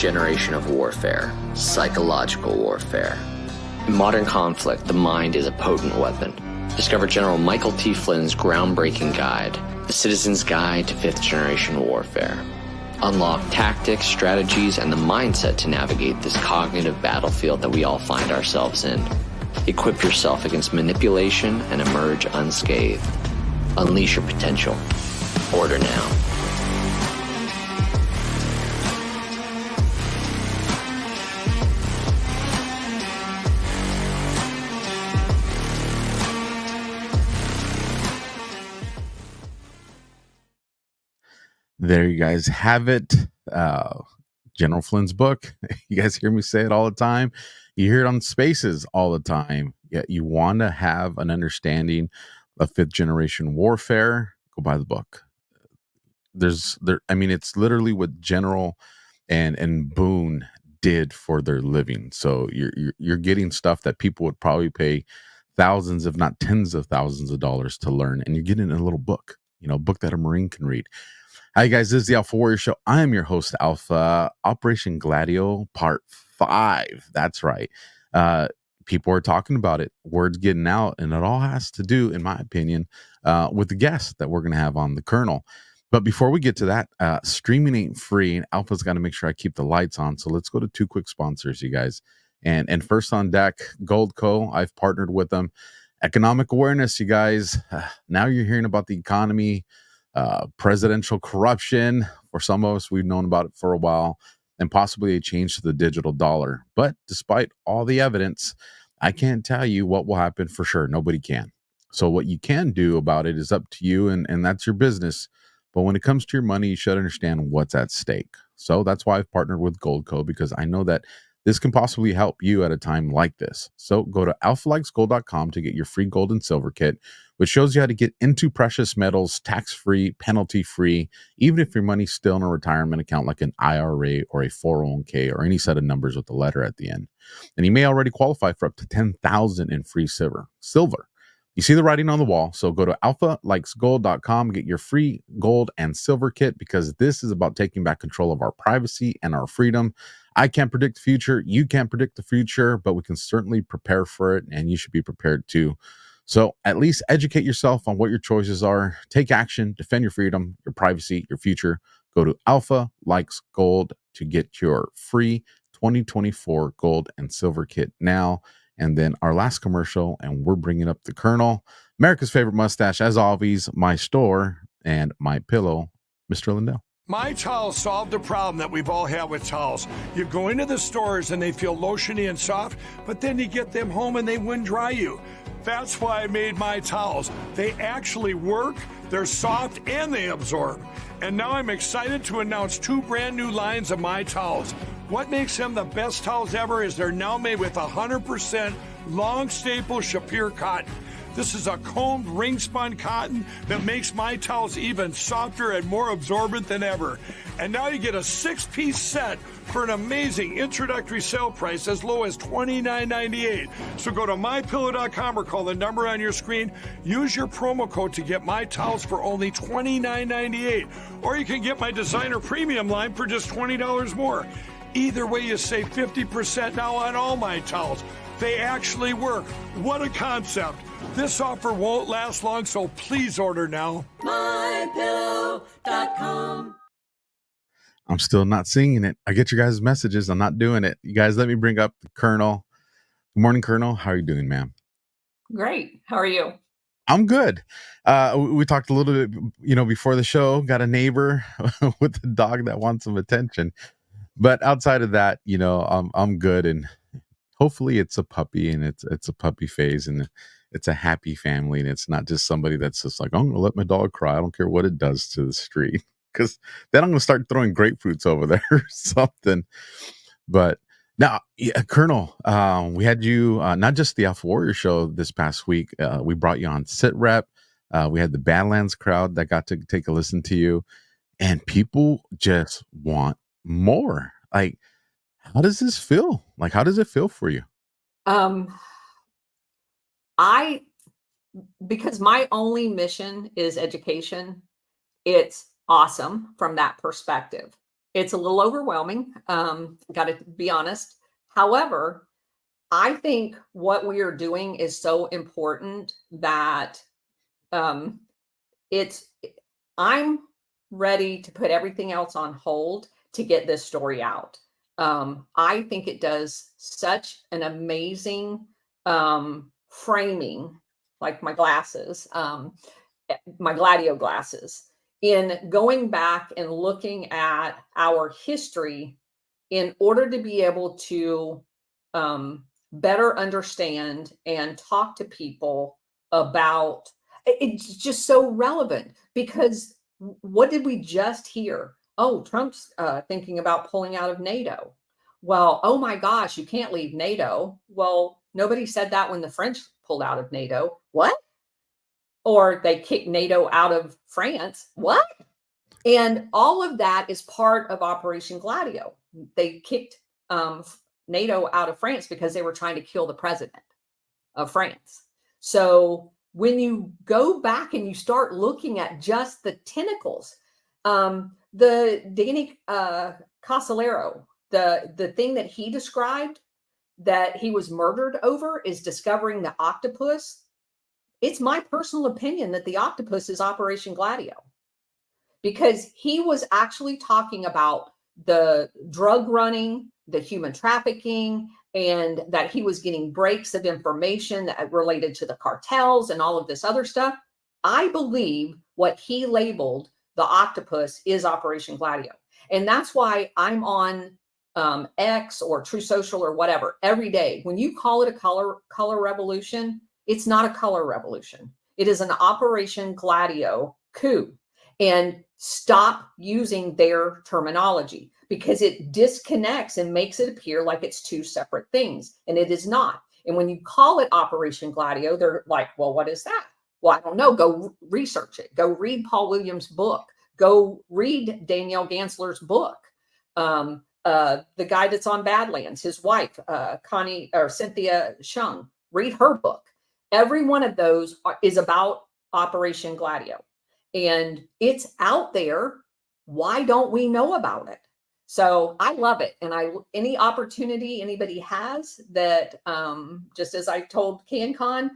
generation of warfare, psychological warfare. In modern conflict, the mind is a potent weapon. Discover General Michael T. Flynn's groundbreaking guide, The Citizen's Guide to Fifth Generation Warfare. Unlock tactics, strategies, and the mindset to navigate this cognitive battlefield that we all find ourselves in. Equip yourself against manipulation and emerge unscathed. Unleash your potential. Order now. There you guys have it. General Flynn's book. You guys hear me say it all the time. You hear it on Spaces all the time. Yet you want to have an understanding of fifth generation warfare. Go buy the book. It's literally what General and Boone did for their living. So you're getting stuff that people would probably pay thousands, if not tens of thousands of dollars to learn, and you're getting a little book. A book that a Marine can read. Hi guys, this is the Alpha Warrior Show. I am your host, Alpha. Operation GLADIO Part 5. That's right. People are talking about it. Word's getting out, and it all has to do, in my opinion, with the guest that we're going to have on, the Colonel. But before we get to that, streaming ain't free, and Alpha's got to make sure I keep the lights on. So let's go to 2 quick sponsors, you guys. And first on deck, Gold Co. I've partnered with them. Economic awareness, you guys. Now you're hearing about the economy, presidential corruption. For some of us, we've known about it for a while, and possibly a change to the digital dollar. But despite all the evidence, I can't tell you what will happen for sure. Nobody can. So what you can do about it is up to you, and that's your business. But when it comes to your money, you should understand what's at stake. So that's why I've partnered with Goldco, because I know that this can possibly help you at a time like this. So go to alphalikesgold.com to get your free gold and silver kit, which shows you how to get into precious metals tax-free, penalty-free, even if your money's still in a retirement account like an IRA or a 401k or any set of numbers with a letter at the end. And you may already qualify for up to $10,000 in free silver. You see the writing on the wall, so go to alphalikesgold.com, get your free gold and silver kit, because this is about taking back control of our privacy and our freedom. I can't predict the future. You can't predict the future, but we can certainly prepare for it, and you should be prepared too. So at least educate yourself on what your choices are. Take action, defend your freedom, your privacy, your future. Go to Alpha Likes Gold to get your free 2024 gold and silver kit now. And then our last commercial, and we're bringing up the Colonel, America's favorite mustache, as always, my store and my pillow, Mr. Lindell. My Towels solved a problem that we've all had with towels. You go into the stores and they feel lotiony and soft, but then you get them home and they wind dry you. That's why I made My Towels. They actually work, they're soft, and they absorb. And now I'm excited to announce 2 brand new lines of My Towels. What makes them the best towels ever is they're now made with 100% long staple Shapir cotton. This is a combed ring spun cotton that makes My Towels even softer and more absorbent than ever. And now you get a 6-piece set for an amazing introductory sale price as low as $29.98. So go to mypillow.com or call the number on your screen. Use your promo code to get My Towels for only $29.98. Or you can get my designer premium line for just $20 more. Either way, you save 50% now on all My Towels. They actually work. What a concept. This offer won't last long, so please order now. mypillow.com. I'm still not singing it. I get your guys' messages. I'm not doing it. You guys, let me bring up the Colonel. Good morning, Colonel. How are you doing, ma'am? Great. How are you? I'm good. We talked a little bit, before the show. Got a neighbor with a dog that wants some attention. But outside of that, I'm good, and hopefully it's a puppy, and it's a puppy phase, and it's a happy family, and it's not just somebody that's just like, I'm gonna let my dog cry. I don't care what it does to the street, because then I'm gonna start throwing grapefruits over there or something. But now, Colonel, we had you not just the Alpha Warrior Show this past week. We brought you on Sit Rep. We had the Badlands crowd that got to take a listen to you, and people just want more. Like, how does this feel? Like, how does it feel for you? Because my only mission is education, it's awesome from that perspective. It's a little overwhelming. Got to be honest. However, I think what we are doing is so important that um, it's I'm ready to put everything else on hold to get this story out. I think it does such an amazing framing, like my glasses, my GLADIO glasses, in going back and looking at our history in order to be able to better understand and talk to people about it's just so relevant because what did we just hear? Oh, Trump's thinking about pulling out of NATO. Well, oh my gosh, you can't leave NATO. Well, nobody said that when the French pulled out of NATO. What? Or they kicked NATO out of France. What? And all of that is part of Operation Gladio. They kicked NATO out of France because they were trying to kill the president of France. So when you go back and you start looking at just the tentacles, the Danny Casolaro, the thing that he described that he was murdered over is discovering the octopus. It's my personal opinion that the octopus is Operation Gladio, because he was actually talking about the drug running, the human trafficking, and that he was getting breaks of information that related to the cartels and all of this other stuff. I believe what he labeled the octopus is Operation Gladio. And that's why I'm on X or True Social or whatever every day. When you call it a color revolution, it's not a color revolution. It is an Operation Gladio coup. And stop using their terminology because it disconnects and makes it appear like it's two separate things. And it is not. And when you call it Operation Gladio, they're like, well, what is that? Well, I don't know. Go research it. Go read Paul Williams' book. Go read Danielle Gansler's book. The guy that's on Badlands, his wife, Connie or Cynthia Shung, read her book. Every one of those is about Operation Gladio. And it's out there. Why don't we know about it? So I love it. And any opportunity anybody has that, just as I told CanCon,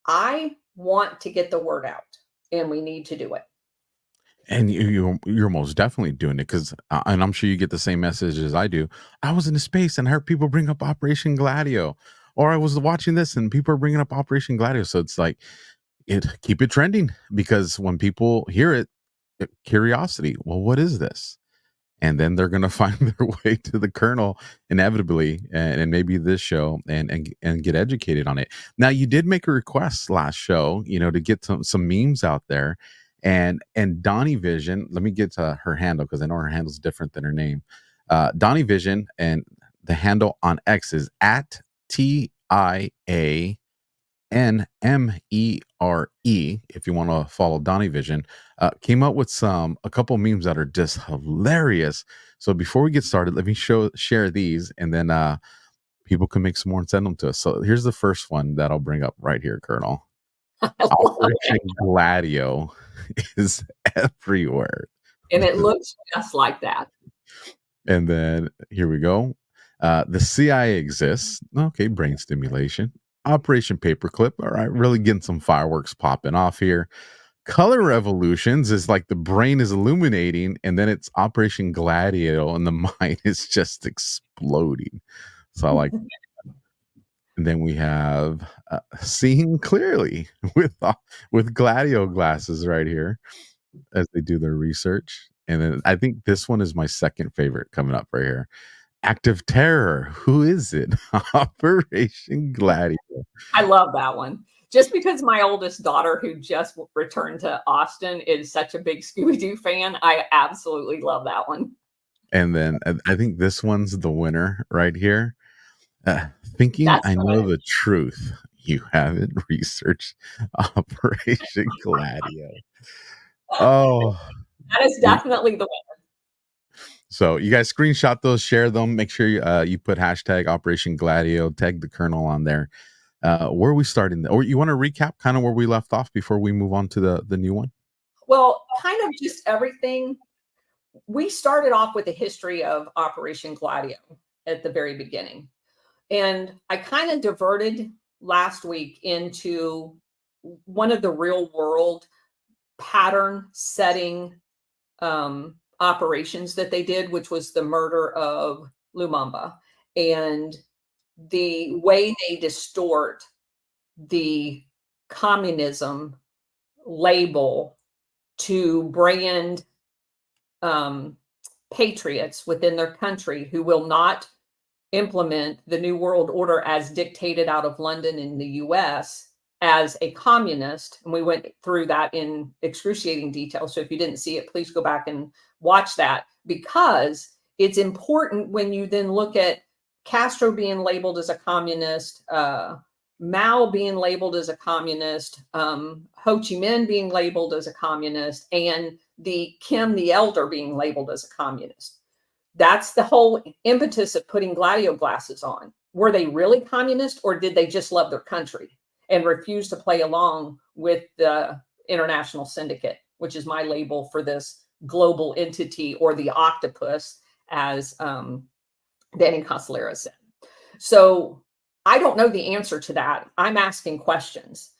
I want to get the word out and we need to do it. And you're most definitely doing it because, and I'm sure you get the same message as I do. I was in a space and I heard people bring up Operation Gladio, or I was watching this and people are bringing up Operation Gladio. So it's like, keep it trending, because when people hear it, curiosity, well, what is this? And then they're going to find their way to the kernel inevitably, and maybe this show, and get educated on it. Now, you did make a request last show, to get some memes out there, and Donnie Vision. Let me get to her handle because I know her handle's different than her name. Donnie Vision, and the handle on X is at TIANMERE. If you want to follow Donnie Vision, came up with a couple memes that are just hilarious. So before we get started, let me share these, and then people can make some more and send them to us. So here's the first one that I'll bring up right here, Colonel. Operation Gladio is everywhere, and it looks just like that. And then here we go. The CIA exists. Okay, brain stimulation. Operation Paperclip. All right, really getting some fireworks popping off here. Color revolutions is like the brain is illuminating, and then it's Operation Gladio, and the mind is just exploding. So I like that. And then we have seeing clearly with Gladio glasses right here as they do their research. And then I think this one is my second favorite coming up right here. Active Terror. Who is it? Operation Gladio. I love that one. Just because my oldest daughter, who just returned to Austin, is such a big Scooby-Doo fan, I absolutely love that one. And then I think this one's the winner right here. Thinking I know the truth. You haven't researched Operation Gladio. Oh, that is definitely the winner. So you guys screenshot those, share them. Make sure you put hashtag Operation Gladio, tag the Colonel on there. Where are we starting? Or you want to recap kind of where we left off before we move on to the new one? Well, kind of just everything. we started off with the history of Operation Gladio at the very beginning. And I kind of diverted last week into one of the real world pattern setting operations that they did, which was the murder of Lumumba, and the way they distort the communism label to brand patriots within their country who will not implement the New World Order as dictated out of London in the US as a communist. And we went through that in excruciating detail. So if you didn't see it, please go back and watch that, because it's important when you then look at Castro being labeled as a communist, Mao being labeled as a communist, Ho Chi Minh being labeled as a communist, and the Kim the Elder being labeled as a communist. That's the whole impetus of putting Gladio glasses on. Were they really communist, or did they just love their country and refuse to play along with the international syndicate, which is my label for this global entity, or the octopus, as Danny Casolera said. So I don't know the answer to that. I'm asking questions.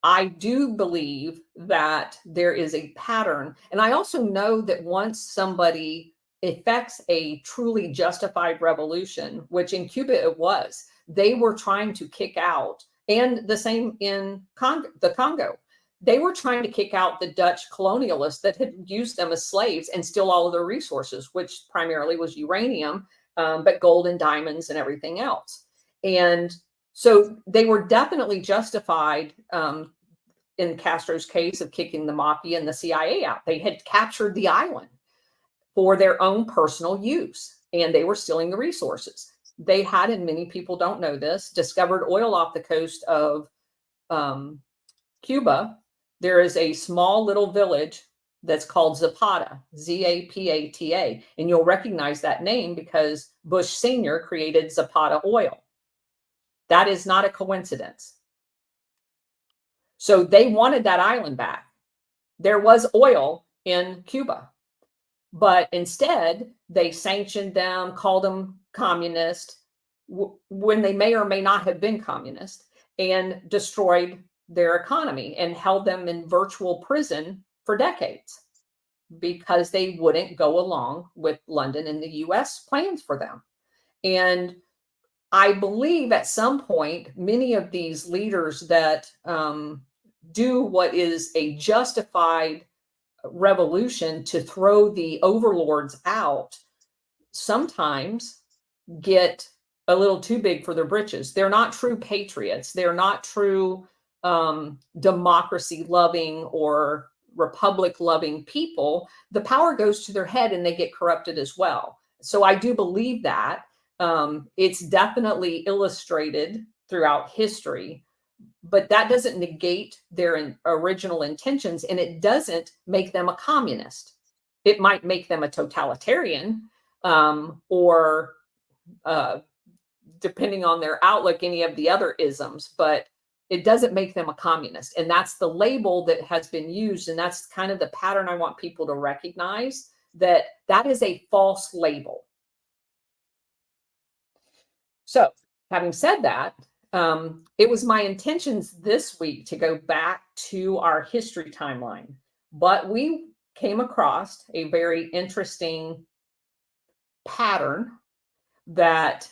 I do believe that there is a pattern. And I also know that once somebody effects a truly justified revolution, which in Cuba it was, they were trying to kick out, and the same in the Congo. They were trying to kick out the Dutch colonialists that had used them as slaves and steal all of their resources, which primarily was uranium, but gold and diamonds and everything else. And so they were definitely justified in Castro's case of kicking the mafia and the CIA out. They had captured the island for their own personal use, and they were stealing the resources. They had, and many people don't know this, discovered oil off the coast of Cuba. There is a small little village that's called Zapata, Z-A-P-A-T-A, and you'll recognize that name because Bush Sr. created Zapata oil. That is not a coincidence. So they wanted that island back. There was oil in Cuba, but instead they sanctioned them, called them communist, when they may or may not have been communist, and destroyed their economy and held them in virtual prison for decades because they wouldn't go along with London and the US plans for them. And I believe at some point, many of these leaders that do what is a justified revolution to throw the overlords out sometimes get a little too big for their britches. They're not true patriots. They're not true democracy loving or republic loving people. The power goes to their head and they get corrupted as well. So I do believe that. It's definitely illustrated throughout history, but that doesn't negate their original intentions, and it doesn't make them a communist. It might make them a totalitarian, or depending on their outlook, any of the other isms, but it doesn't make them a communist. And that's the label that has been used. And that's kind of the pattern I want people to recognize, that that is a false label. So having said that, it was my intentions this week to go back to our history timeline, but we came across a very interesting pattern that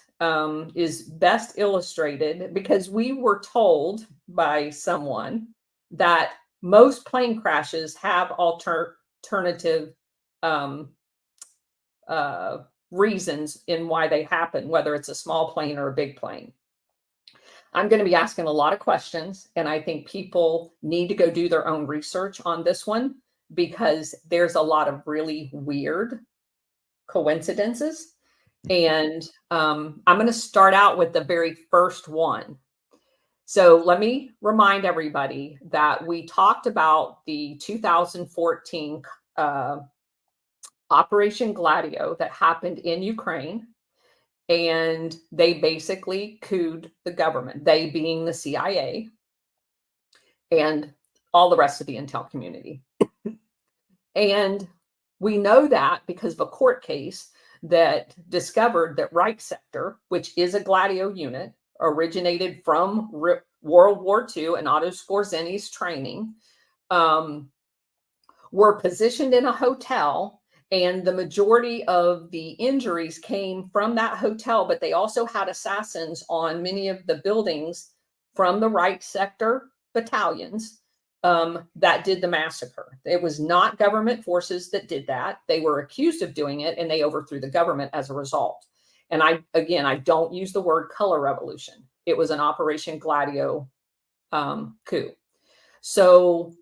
is best illustrated because we were told by someone that most plane crashes have alternative reasons in why they happen, whether it's a small plane or a big plane. I'm going to be asking a lot of questions, and I think people need to go do their own research on this one because there's a lot of really weird coincidences. And I'm going to start out with the very first one. So let me remind everybody that we talked about the 2014 Operation Gladio that happened in Ukraine, and they basically couped the government, they being the CIA and all the rest of the intel community. And We know that because of a court case that discovered that Reich sector, which is a GLADIO unit, originated from World War II and Otto Skorzeny's training, were positioned in a hotel, and the majority of the injuries came from that hotel, but they also had assassins on many of the buildings from the Reich sector battalions that did the massacre. It was not government forces that did that. They were accused of doing it, and they overthrew the government as a result. And I don't use the word color revolution. It was an Operation GLADIO coup. So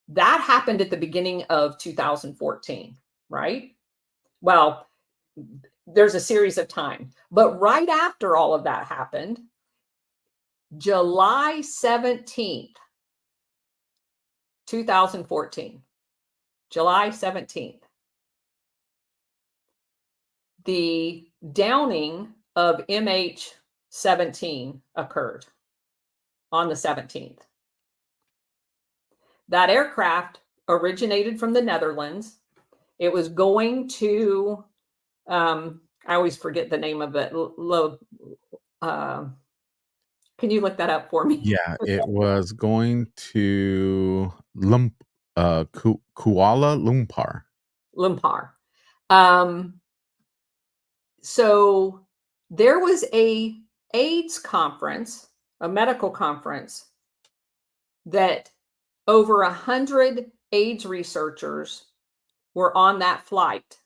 that happened at the beginning of 2014, right? Well, there's a series of time. But right after all of that happened, July 17th, 2014, July 17th, the downing of MH-17 occurred on the 17th. That aircraft originated from the Netherlands. It was going to, I always forget the name of it. Can you look that up for me? Yeah, it was going to Kuala Lumpur. Lumpur. So there was a AIDS conference, a medical conference, that over 100 AIDS researchers were on that flight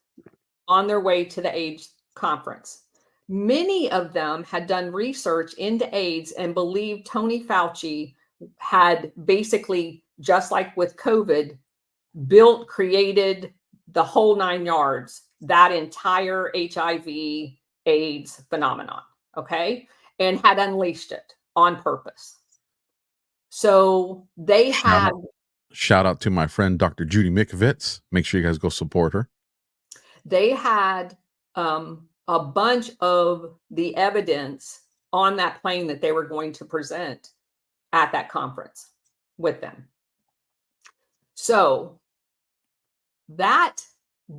on their way to the AIDS conference. Many of them had done research into AIDS and believed Tony Fauci had basically, just like with COVID, created the whole 9 yards, that entire HIV AIDS phenomenon, okay? And had unleashed it on purpose. So they had... Shout out to my friend, Dr. Judy Mikovits. Make sure you guys go support her. They had a bunch of the evidence on that plane that they were going to present at that conference with them. So that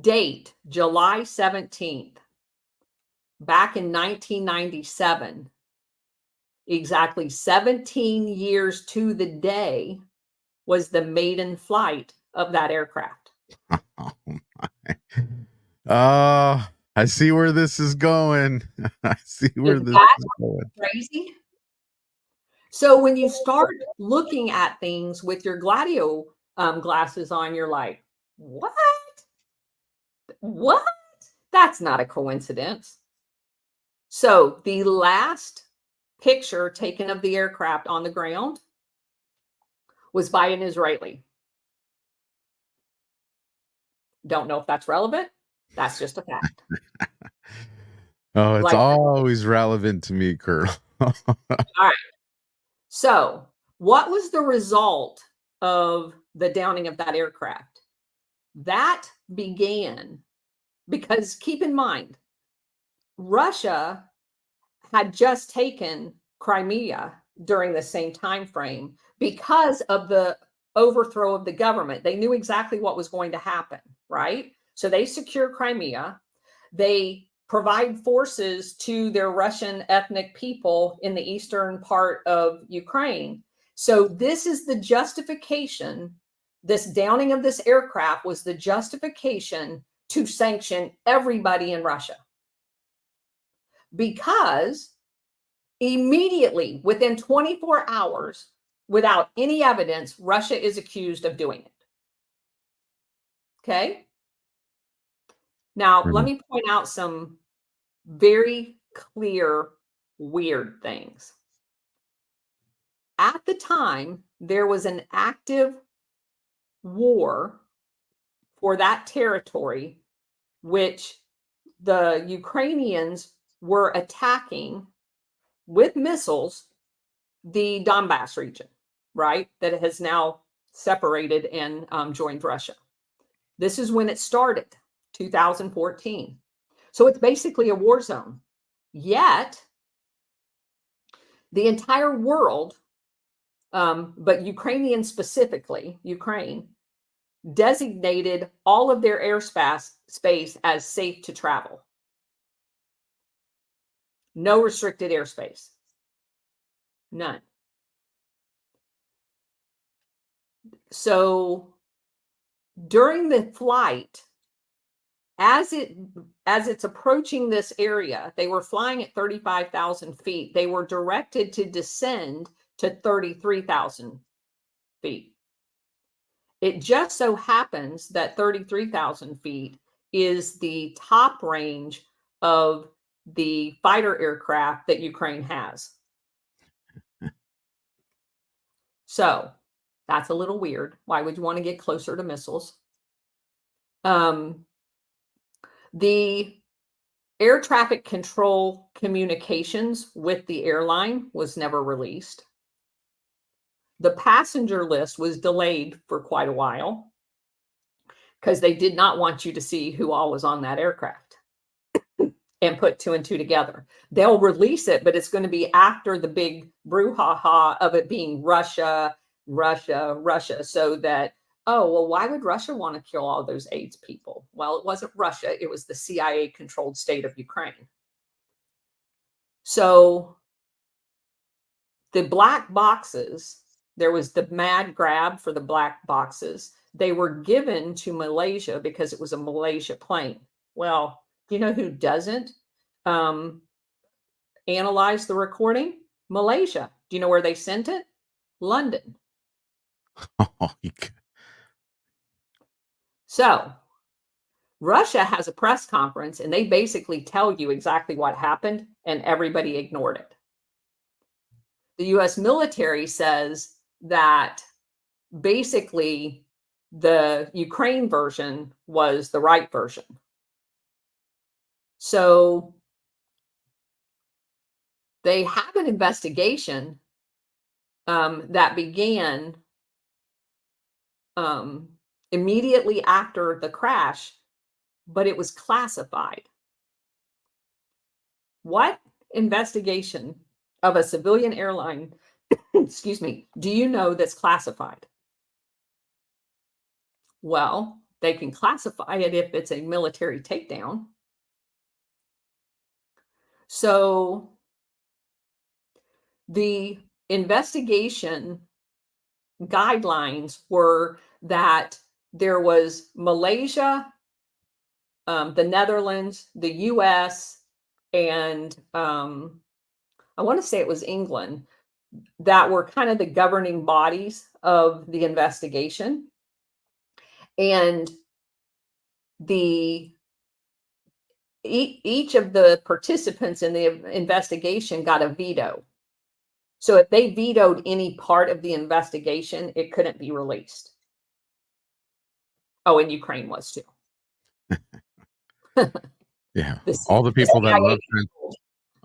date, July 17th, back in 1997, exactly 17 years to the day, was the maiden flight of that aircraft. Oh my. I see where this is going. I see where this is going. Crazy. So when you start looking at things with your GLADIO glasses on, you're like, what? What? That's not a coincidence. So the last picture taken of the aircraft on the ground was by an Israeli. Don't know if that's relevant. That's just a fact. Oh, it's always relevant to me, Colonel. All right. So what was the result of the downing of that aircraft? That began because, keep in mind, Russia had just taken Crimea during the same time frame because of the overthrow of the government. They knew exactly what was going to happen, right? So they secure Crimea. They provide forces to their Russian ethnic people in the eastern part of Ukraine. So this is the justification. This downing of this aircraft was the justification to sanction everybody in Russia. Because immediately, within 24 hours, without any evidence, Russia is accused of doing it. Okay? Now, let me point out some very clear, weird things. At the time, there was an active war for that territory, which the Ukrainians were attacking with missiles the Donbass region, right? That has now separated and joined Russia. This is when it started, 2014. So it's basically a war zone. Yet, the entire world, but Ukrainians specifically, Ukraine, designated all of their airspace as safe to travel. No restricted airspace. None. So during the flight, as it's approaching this area, they were flying at 35,000 feet. They were directed to descend to 33,000 feet. It just so happens that 33,000 feet is the top range of the fighter aircraft that Ukraine has. So that's a little weird. Why would you want to get closer to missiles? The air traffic control communications with the airline was never released. The passenger list was delayed for quite a while because they did not want you to see who all was on that aircraft and put two and two together. They'll release it, but it's going to be after the big brouhaha of it being Russia, so that, oh, well, why would Russia want to kill all those AIDS people? Well, it wasn't Russia. It was the CIA-controlled state of Ukraine. So the black boxes, there was the mad grab for the black boxes. They were given to Malaysia because it was a Malaysia plane. Well, do you know who doesn't analyze the recording? Malaysia. Do you know where they sent it? London. Oh, So Russia has a press conference and they basically tell you exactly what happened and everybody ignored it. The US military says that basically the Ukraine version was the right version. So they have an investigation that began immediately after the crash, but it was classified. What investigation of a civilian airline, excuse me, do you know that's classified? Well, they can classify it if it's a military takedown. So the investigation guidelines were that there was Malaysia, the Netherlands, the US, and I want to say it was England, that were kind of the governing bodies of the investigation. And each of the participants in the investigation got a veto. So if they vetoed any part of the investigation, it couldn't be released. Oh, and Ukraine was too. Yeah. All the people that love,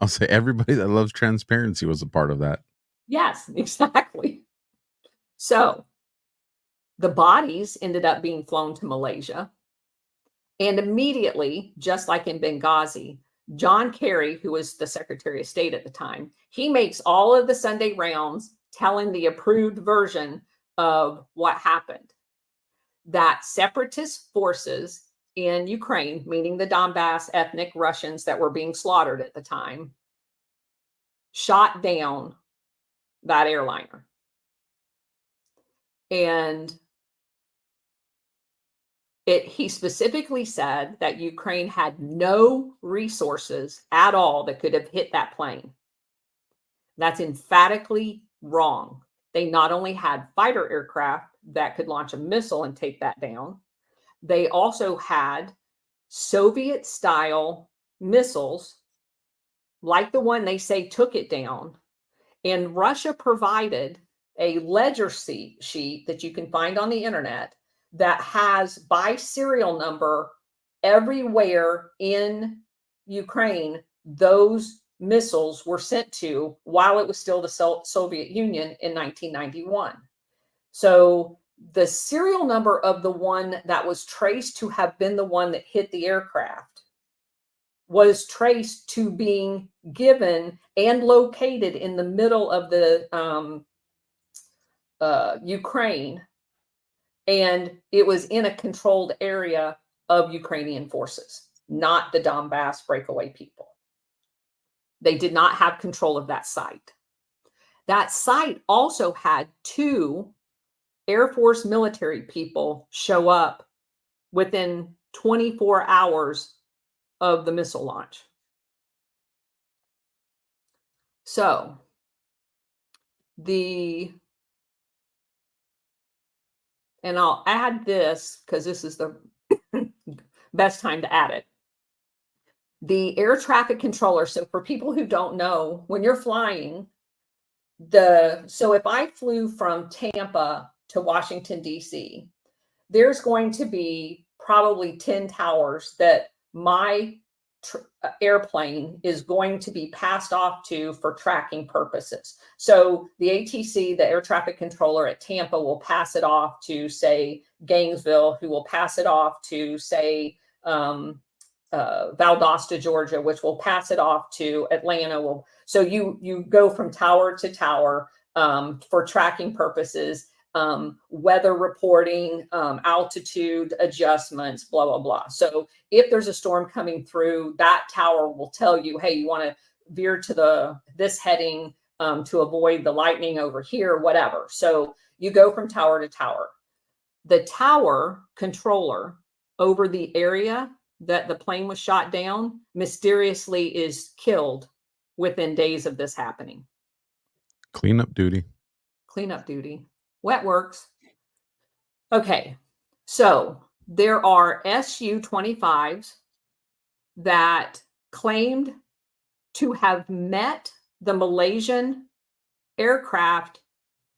I'll say everybody that loves transparency was a part of that. Yes, exactly. So the bodies ended up being flown to Malaysia. And immediately, just like in Benghazi, John Kerry, who was the Secretary of State at the time, he makes all of the Sunday rounds telling the approved version of what happened. That separatist forces in Ukraine, meaning the Donbass ethnic Russians that were being slaughtered at the time, shot down that airliner. And he specifically said that Ukraine had no resources at all that could have hit that plane. That's emphatically wrong. They not only had fighter aircraft that could launch a missile and take that down, they also had Soviet-style missiles like the one they say took it down. And Russia provided a ledger sheet that you can find on the internet that has by serial number everywhere in Ukraine those missiles were sent to while it was still the Soviet Union in 1991. So the serial number of the one that was traced to have been the one that hit the aircraft was traced to being given and located in the middle of the Ukraine. And it was in a controlled area of Ukrainian forces, not the Donbass breakaway people. They did not have control of that site. That site also had 2 Air Force military people show up within 24 hours of the missile launch. So and I'll add this because this is the best time to add it. The air traffic controller. So for people who don't know, when you're flying, so if I flew from Tampa to Washington, D.C., there's going to be probably 10 towers that my airplane is going to be passed off to for tracking purposes. So the ATC, the air traffic controller at Tampa, will pass it off to, say, Gainesville, who will pass it off to, say, Valdosta, Georgia, which will pass it off to Atlanta. So you go from tower to tower for tracking purposes, weather reporting, altitude adjustments, blah, blah, blah. So if there's a storm coming through, that tower will tell you, hey, you want to veer to this heading to avoid the lightning over here, whatever. So you go from tower to tower. The tower controller over the area that the plane was shot down mysteriously is killed within days of this happening. Cleanup duty. Cleanup duty. Wet works. Okay, so there are Su-25s that claimed to have met the Malaysian aircraft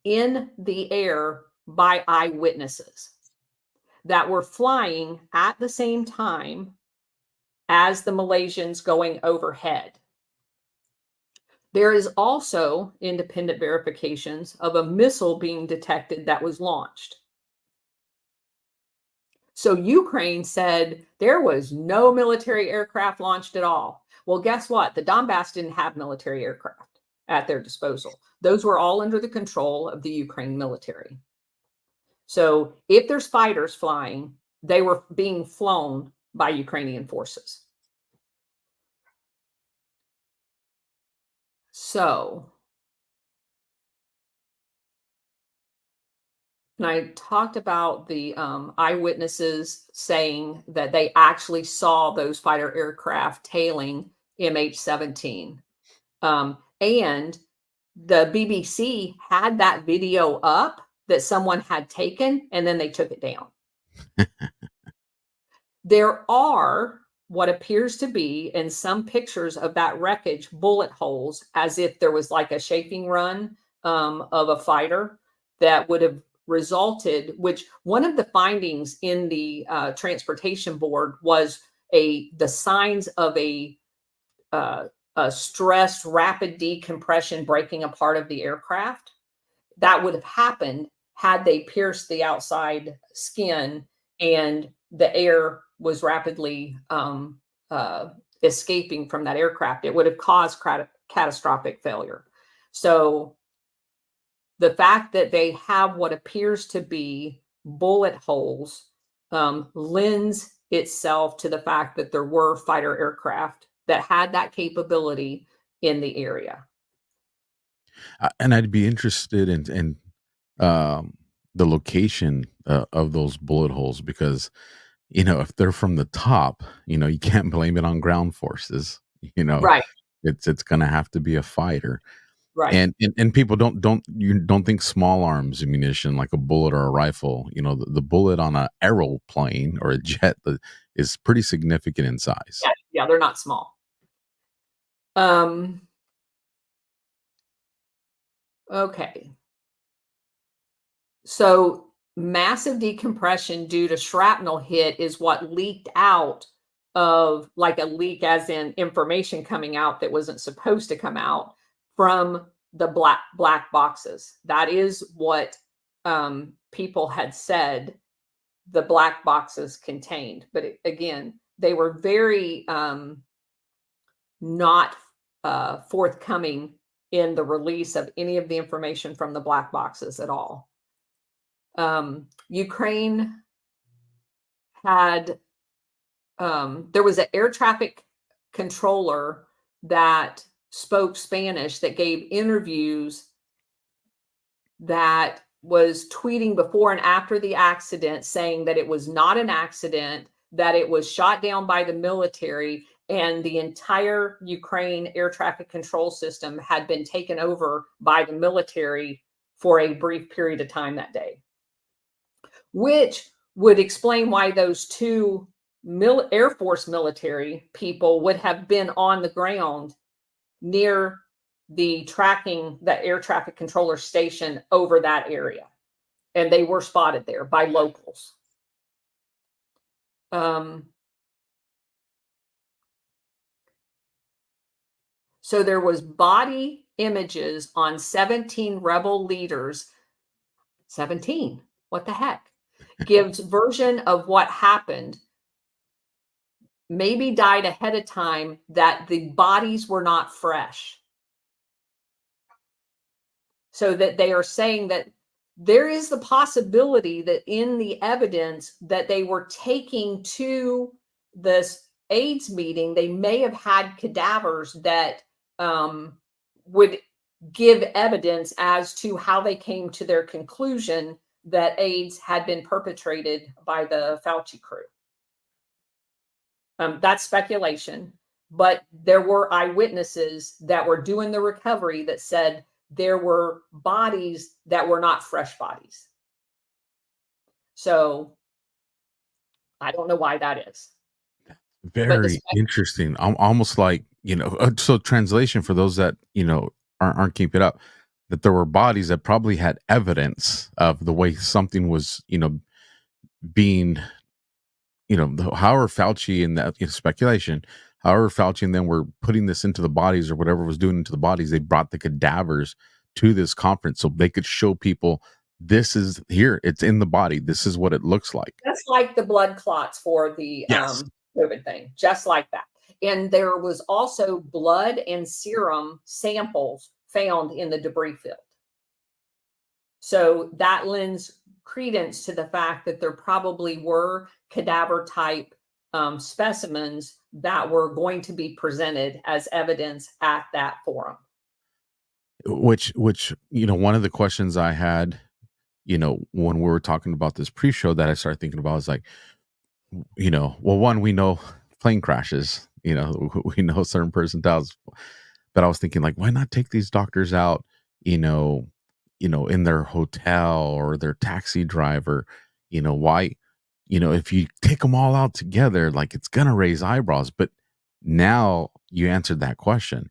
in the air by eyewitnesses that were flying at the same time as the Malaysians going overhead. There is also independent verifications of a missile being detected that was launched. So Ukraine said there was no military aircraft launched at all. Well, guess what? The Donbass didn't have military aircraft at their disposal. Those were all under the control of the Ukraine military. So if there's fighters flying, they were being flown by Ukrainian forces. So, and I talked about the eyewitnesses saying that they actually saw those fighter aircraft tailing MH-17. And the BBC had that video up that someone had taken, and then they took it down. There are what appears to be in some pictures of that wreckage bullet holes, as if there was like a shaping run of a fighter that would have resulted, which one of the findings in the transportation board was the signs of a stressed rapid decompression breaking apart of the aircraft. That would have happened had they pierced the outside skin and the air was rapidly escaping from that aircraft. It would have caused catastrophic failure. So the fact that they have what appears to be bullet holes lends itself to the fact that there were fighter aircraft that had that capability in the area. And I'd be interested in the location of those bullet holes, because if they're from the top, you can't blame it on ground forces. Right. It's going to have to be a fighter. Right. And people don't think small arms ammunition like a bullet or a rifle. The bullet on an aeroplane or a jet is pretty significant in size. Yeah, they're not small. Okay. So massive decompression due to shrapnel hit is what leaked out of, like a leak as in information coming out that wasn't supposed to come out from the black boxes. That is what people had said the black boxes contained. But again, they were very not forthcoming in the release of any of the information from the black boxes at all. Ukraine had, there was an air traffic controller that spoke Spanish that gave interviews that was tweeting before and after the accident saying that it was not an accident, that it was shot down by the military, and the entire Ukraine air traffic control system had been taken over by the military for a brief period of time that day, which would explain why those two Air Force military people would have been on the ground near the air traffic controller station over that area. And they were spotted there by locals. So there was body images on 17 rebel leaders. 17, what the heck? Gives version of what happened. Maybe died ahead of time, that the bodies were not fresh. So that they are saying that there is the possibility that in the evidence that they were taking to this AIDS meeting, they may have had cadavers that would give evidence as to how they came to their conclusion that AIDS had been perpetrated by the Fauci crew. That's speculation, but there were eyewitnesses that were doing the recovery that said there were bodies that were not fresh bodies. So I don't know why that is. Very interesting. Almost like, so translation for those that, aren't keeping up, that there were bodies that probably had evidence of the way something was, being, however Fauci and that speculation, however Fauci and them were putting this into the bodies or whatever was doing into the bodies, they brought the cadavers to this conference so they could show people, this is here, it's in the body, this is what it looks like. That's like the blood clots for the COVID thing, just like that. And there was also blood and serum samples found in the debris field. So that lends credence to the fact that there probably were cadaver type specimens that were going to be presented as evidence at that forum. Which, one of the questions I had, when we were talking about this pre-show, that I started thinking about is like, well, one, we know plane crashes, we know certain percentiles, but I was thinking like, why not take these doctors out, in their hotel or their taxi driver, why, if you take them all out together, like it's going to raise eyebrows. But now you answered that question,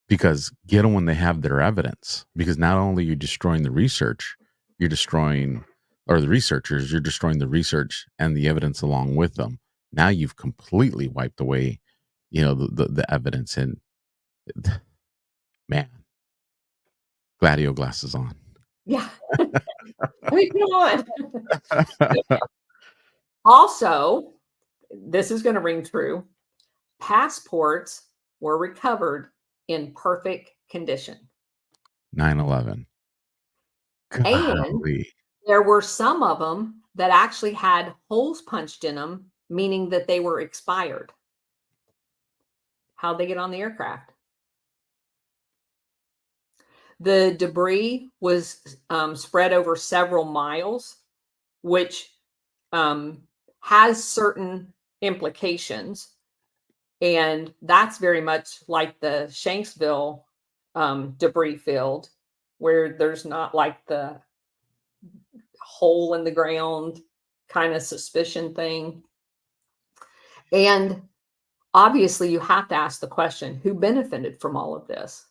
because get them when they have their evidence, because not only are you destroying the research, you're destroying, or the researchers, you're destroying the research and the evidence along with them. Now you've completely wiped away, the evidence. And man, GLADIO glasses on. Yeah. I mean, come on. Also, this is going to ring true. Passports were recovered in perfect condition. 9/11. And there were some of them that actually had holes punched in them, meaning that they were expired. How'd they get on the aircraft? The debris was spread over several miles, which has certain implications. And that's very much like the Shanksville debris field, where there's not like the hole in the ground kind of suspicion thing. And obviously you have to ask the question, who benefited from all of this?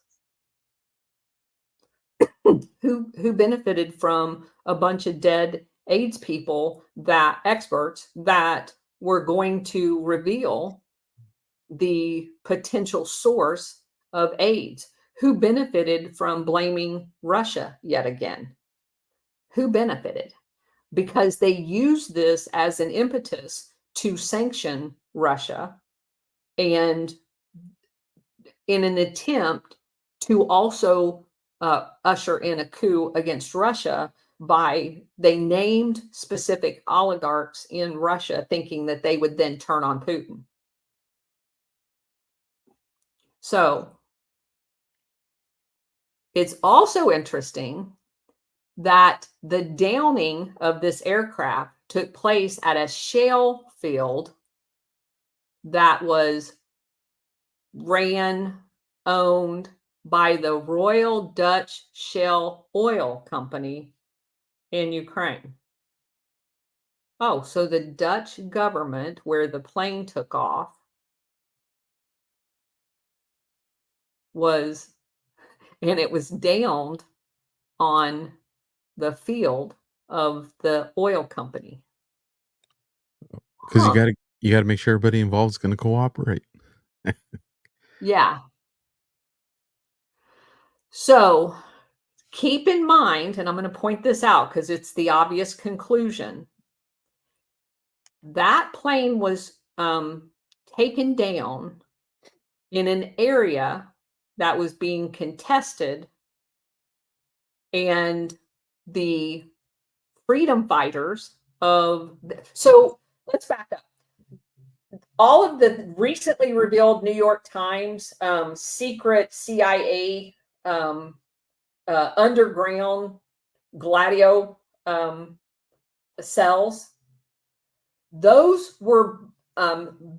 Who benefited from a bunch of dead AIDS people, that experts that were going to reveal the potential source of AIDS? Who benefited from blaming Russia yet again? Who benefited? Because they used this as an impetus to sanction Russia, and in an attempt to also usher in a coup against Russia, they named specific oligarchs in Russia thinking that they would then turn on Putin. So it's also interesting that the downing of this aircraft took place at a shale field that was owned by the Royal Dutch Shell Oil Company in Ukraine. Oh, so the Dutch government, where the plane took off, it was downed on the field of the oil company. Because you gotta make sure everybody involved is going to cooperate. Yeah. So keep in mind, and I'm going to point this out because it's the obvious conclusion. That plane was taken down in an area that was being contested, and the freedom fighters so let's back up. All of the recently revealed New York Times secret CIA underground GLADIO cells, those were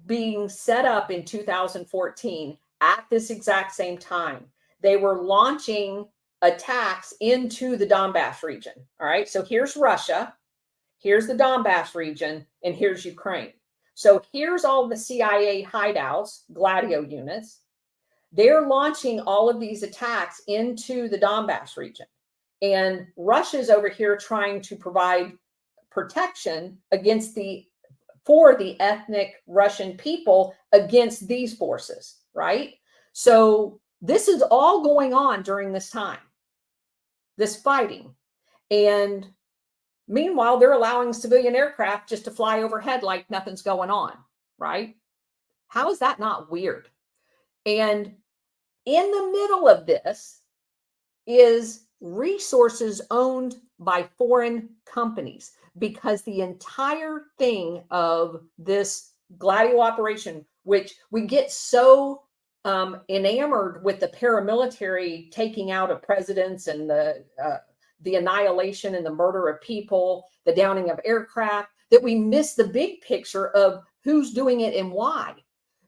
being set up in 2014 at this exact same time. They were launching attacks into the Donbass region. All right. So here's Russia, here's the Donbass region, and here's Ukraine. So here's all the CIA hideouts, GLADIO units. They're launching all of these attacks into the Donbass region. And Russia's over here trying to provide protection for the ethnic Russian people against these forces, right? So this is all going on during this time, this fighting. And meanwhile, they're allowing civilian aircraft just to fly overhead like nothing's going on, right? How is that not weird? And in the middle of this is resources owned by foreign companies, because the entire thing of this GLADIO operation, which we get so enamored with the paramilitary taking out of presidents and the annihilation and the murder of people, the downing of aircraft, that we miss the big picture of who's doing it and why.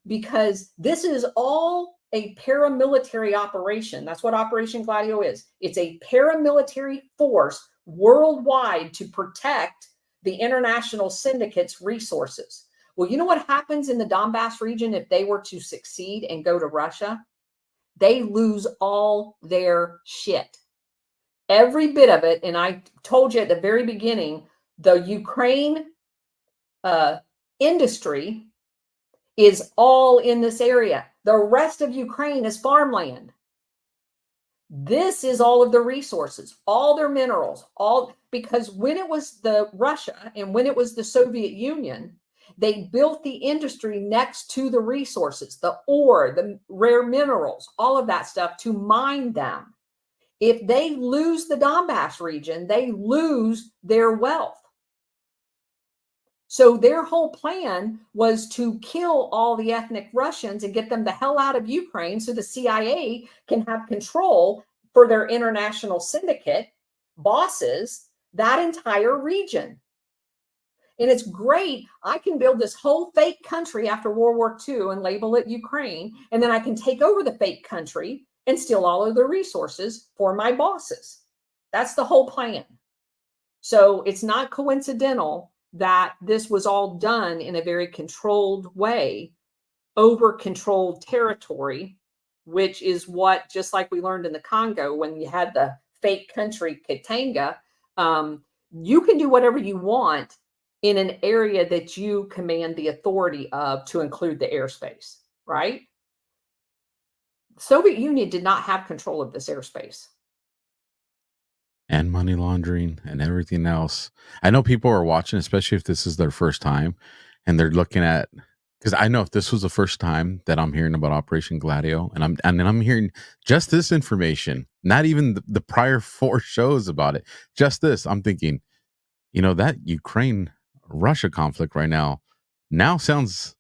Because this is all a paramilitary operation. That's what Operation GLADIO is. It's a paramilitary force worldwide to protect the international syndicate's resources. Well, you know what happens in the Donbass region if they were to succeed and go to Russia? They lose all their shit. Every bit of it. And I told you at the very beginning, the Ukraine industry is all in this area. The rest of Ukraine is farmland. This is all of the resources, all their minerals, because when it was the Russia and when it was the Soviet Union, they built the industry next to the resources, the ore, the rare minerals, all of that stuff to mine them. If they lose the Donbass region, they lose their wealth. So their whole plan was to kill all the ethnic Russians and get them the hell out of Ukraine so the CIA can have control for their international syndicate bosses, that entire region. And it's great. I can build this whole fake country after World War II and label it Ukraine. And then I can take over the fake country and steal all of the resources for my bosses. That's the whole plan. So it's not coincidental that this was all done in a very controlled way over controlled territory, which is what, just like we learned in the Congo when you had the fake country Katanga, you can do whatever you want in an area that you command the authority of, to include the airspace, right? The Soviet Union did not have control of this airspace. And money laundering and everything else. I know people are watching, especially if this is their first time, and they're looking at Because I know if this was the first time that I'm hearing about Operation Gladio, and I'm hearing just this information, not even the prior 4 shows about it, just this, I'm thinking, that Ukraine Russia conflict right now sounds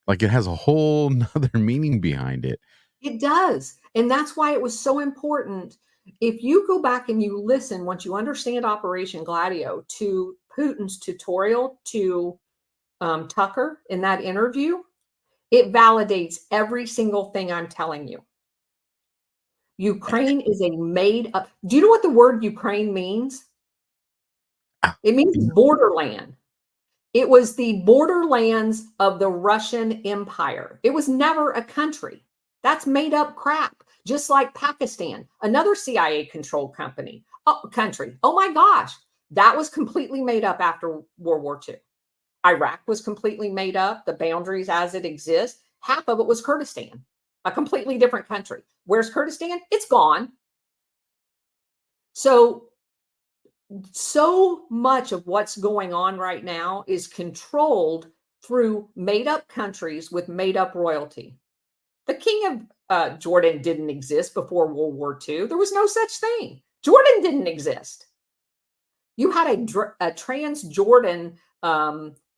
like it has a whole nother meaning behind it. It does. And that's why it was so important. If you go back and you listen, once you understand Operation Gladio, to Putin's tutorial to Tucker in that interview, it validates every single thing I'm telling you. Ukraine is a made up. Do you know what the word Ukraine means? It means borderland. It was the borderlands of the Russian Empire. It was never a country. That's made up crap. Just like Pakistan, another CIA controlled country. Oh my gosh, that was completely made up after World War II. Iraq was completely made up. The boundaries as it exists, half of it was Kurdistan, a completely different country. Where's Kurdistan? It's gone. So much of what's going on right now is controlled through made up countries with made up royalty. The king of Jordan didn't exist before World War II. There was no such thing. Jordan didn't exist. You had a Trans-Jordan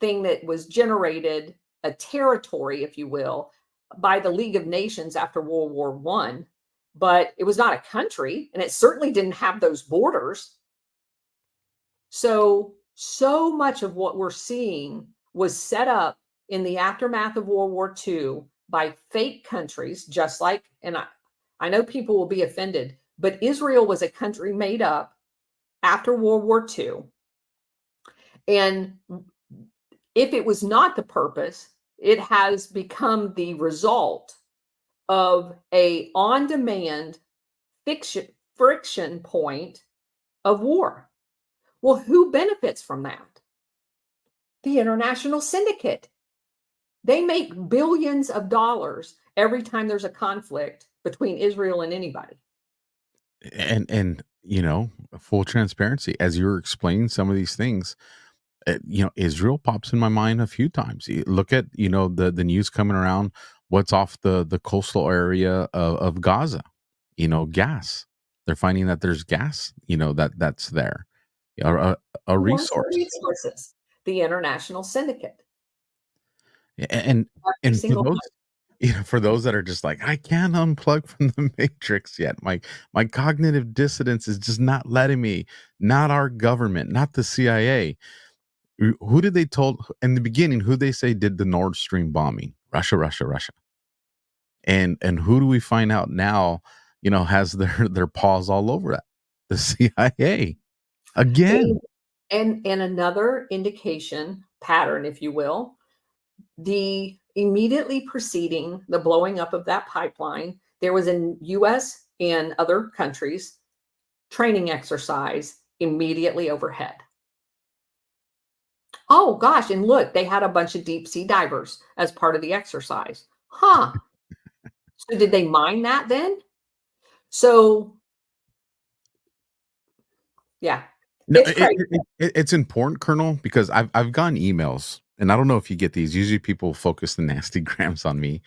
thing that was generated, a territory, if you will, by the League of Nations after World War I, but it was not a country, and it certainly didn't have those borders. So much of what we're seeing was set up in the aftermath of World War II by fake countries, just like, and I know people will be offended, but Israel was a country made up after World War II. And if it was not the purpose, it has become the result of a on-demand friction point of war. Well, who benefits from that? The international syndicate. They make billions of dollars every time there's a conflict between Israel and anybody. And full transparency, as you're explaining some of these things, Israel pops in my mind a few times. You look at the news coming around, what's off the coastal area of Gaza, gas. They're finding that there's gas, that's there, a resource. Resources, the international syndicate. And for those that are just like, I can't unplug from the matrix yet. My cognitive dissonance is just not letting me. Not our government, not the CIA. Who did they told in the beginning? Who they say did the Nord Stream bombing? Russia. And who do we find out now? Has their paws all over that? The CIA again. And another indication pattern, if you will, the immediately preceding the blowing up of that pipeline, there was in U.S. and other countries training exercise immediately overhead. Oh gosh, and look, they had a bunch of deep sea divers as part of the exercise. Huh. So did they mine that then? So yeah. No, it's important, Colonel, because I've gotten emails, and I don't know if you get these. Usually people focus the nasty grams on me,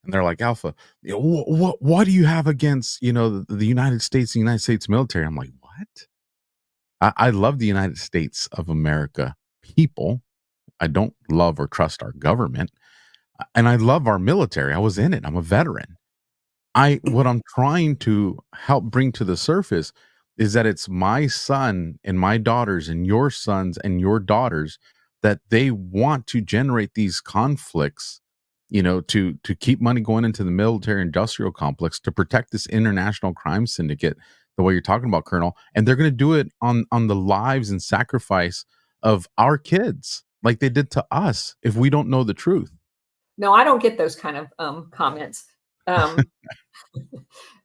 and they're like, Alpha, what do you have against, the United States, the United States military? I'm like, what? I love the United States of America people. I don't love or trust our government. And I love our military. I was in it. I'm a veteran. What I'm trying to help bring to the surface is that it's my son and my daughters and your sons and your daughters that they want to generate these conflicts, to keep money going into the military industrial complex to protect this international crime syndicate, the way you're talking about, Colonel. And they're going to do it on the lives and sacrifice of our kids, like they did to us, if we don't know the truth. No, I don't get those kind of comments.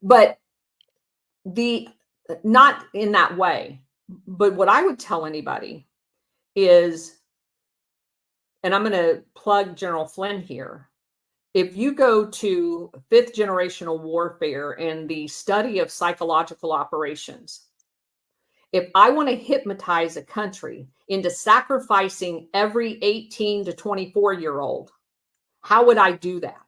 But not in that way. But what I would tell anybody is, and I'm going to plug General Flynn here. If you go to fifth generational warfare and the study of psychological operations, if I want to hypnotize a country into sacrificing every 18 to 24-year-old, How would I do that?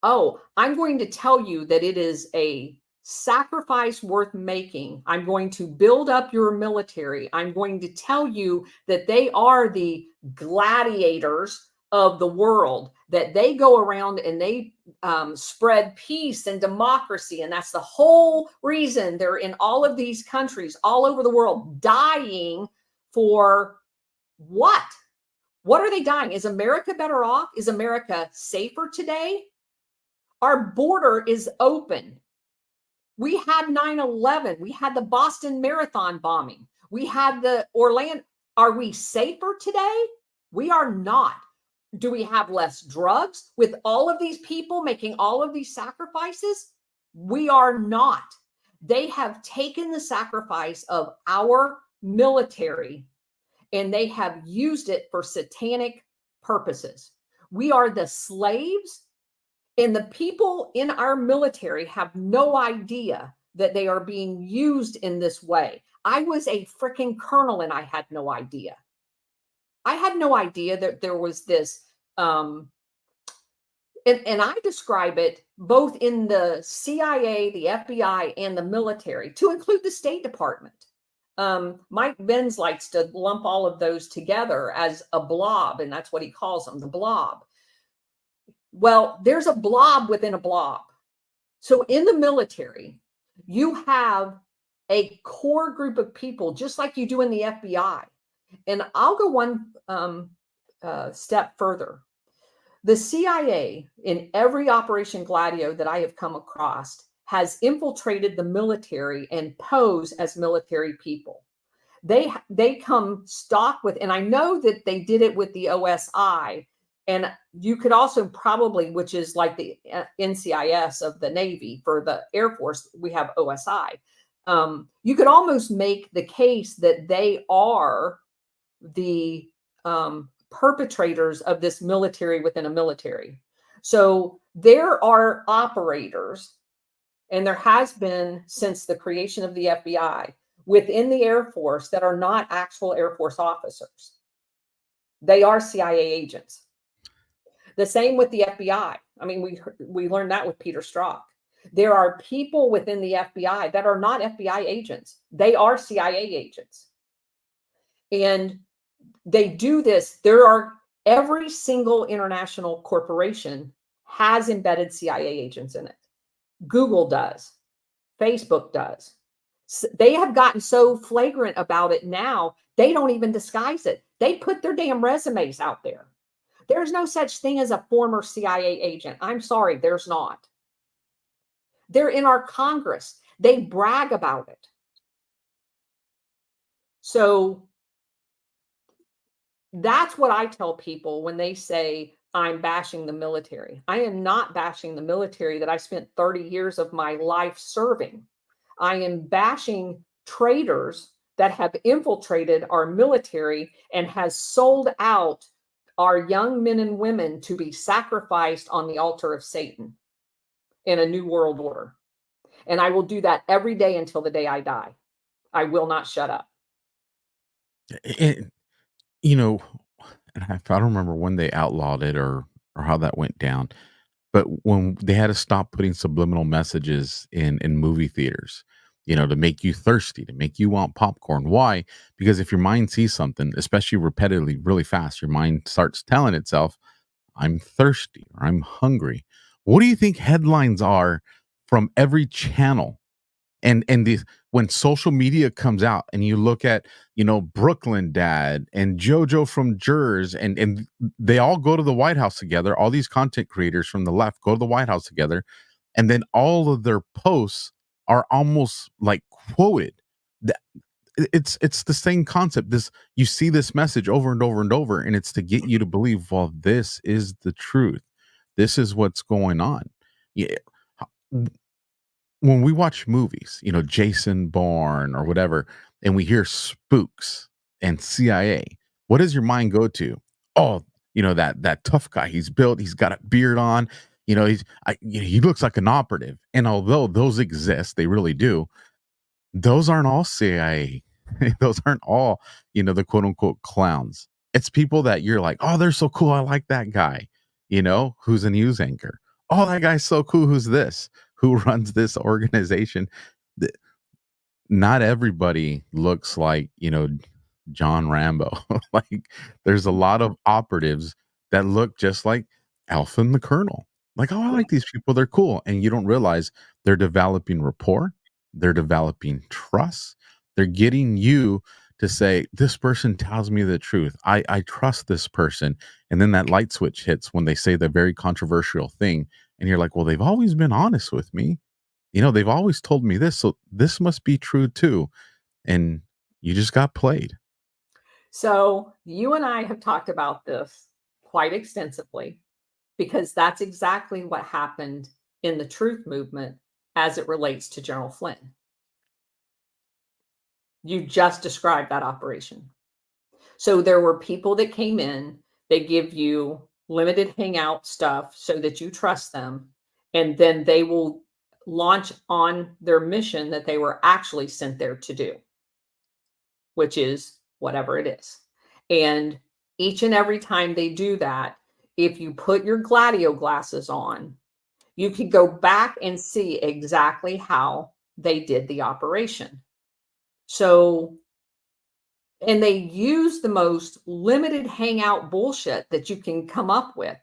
Oh, I'm going to tell you that it is a sacrifice worth making. I'm going to build up your military. I'm going to tell you that they are the gladiators of the world, that they go around and they spread peace and democracy. And that's the whole reason they're in all of these countries all over the world dying for what? What are they dying? Is America better off? Is America safer today? Our border is open. We had 9/11. We had the Boston Marathon bombing. We had the Orlando. Are we safer today? We are not. Do we have less drugs with all of these people making all of these sacrifices? We are not. They have taken the sacrifice of our military and they have used it for satanic purposes. We are the slaves. And the people in our military have no idea that they are being used in this way. I was a freaking colonel and I had no idea. I had no idea that there was this, and I describe it both in the CIA, the FBI, and the military, to include the State Department. Mike Benz likes to lump all of those together as a blob, and that's what he calls them, the blob. Well, there's a blob within a blob. So in the military, you have a core group of people, just like you do in the FBI. And I'll go one step further. The CIA, in every Operation Gladio that I have come across, has infiltrated the military and pose as military people. They come stock with, and I know that they did it with the OSI. And you could also probably, which is like the NCIS of the Navy, for the Air Force, we have OSI. You could almost make the case that they are the perpetrators of this military within a military. So there are operators, and there has been since the creation of the FBI within the Air Force that are not actual Air Force officers. They are CIA agents. The same with the FBI. I mean, we learned that with Peter Strzok. There are people within the FBI that are not FBI agents. They are CIA agents. And they do this. Every single international corporation has embedded CIA agents in it. Google does. Facebook does. They have gotten so flagrant about it now, they don't even disguise it. They put their damn resumes out there. There's no such thing as a former CIA agent. I'm sorry, there's not. They're in our Congress. They brag about it. So that's what I tell people when they say I'm bashing the military. I am not bashing the military that I spent 30 years of my life serving. I am bashing traitors that have infiltrated our military and has sold out our young men and women to be sacrificed on the altar of Satan in a new world order. And I will do that every day until the day I die. I will not shut up. And, you know, and I don't remember when they outlawed it or how that went down, but when they had to stop putting subliminal messages in movie theaters, to make you thirsty, to make you want popcorn. Why? Because if your mind sees something, especially repetitively, really fast, your mind starts telling itself, I'm thirsty or I'm hungry. What do you think headlines are from every channel? And when social media comes out and you look at, Brooklyn Dad and JoJo from Jers, and they all go to the White House together. All these content creators from the left go to the White House together. And then all of their posts are almost like quoted. It's the same concept. You see this message over and over and over, and it's to get you to believe, well, this is the truth. This is what's going on. Yeah. When we watch movies, Jason Bourne or whatever, and we hear spooks and CIA, what does your mind go to? Oh, that tough guy. He's built. He's got a beard on. He looks like an operative. And although those exist, they really do. Those aren't all CIA. Those aren't all, the quote unquote clowns. It's people that you're like, oh, they're so cool. I like that guy. who's a news anchor. Oh, that guy's so cool. Who's this? Who runs this organization? Not everybody looks like, John Rambo. Like, there's a lot of operatives that look just like Alpha and the Colonel. Like, oh, I like these people. They're cool. And you don't realize they're developing rapport. They're developing trust. They're getting you to say, this person tells me the truth. I trust this person. And then that light switch hits when they say the very controversial thing. And you're like, well, they've always been honest with me. They've always told me this. So this must be true too. And you just got played. So you and I have talked about this quite extensively, because that's exactly what happened in the truth movement as it relates to General Flynn. You just described that operation. So there were people that came in, they give you limited hangout stuff so that you trust them, and then they will launch on their mission that they were actually sent there to do, which is whatever it is. And each and every time they do that, if you put your GLADIO glasses on, you can go back and see exactly how they did the operation. So, and they use the most limited hangout bullshit that you can come up with.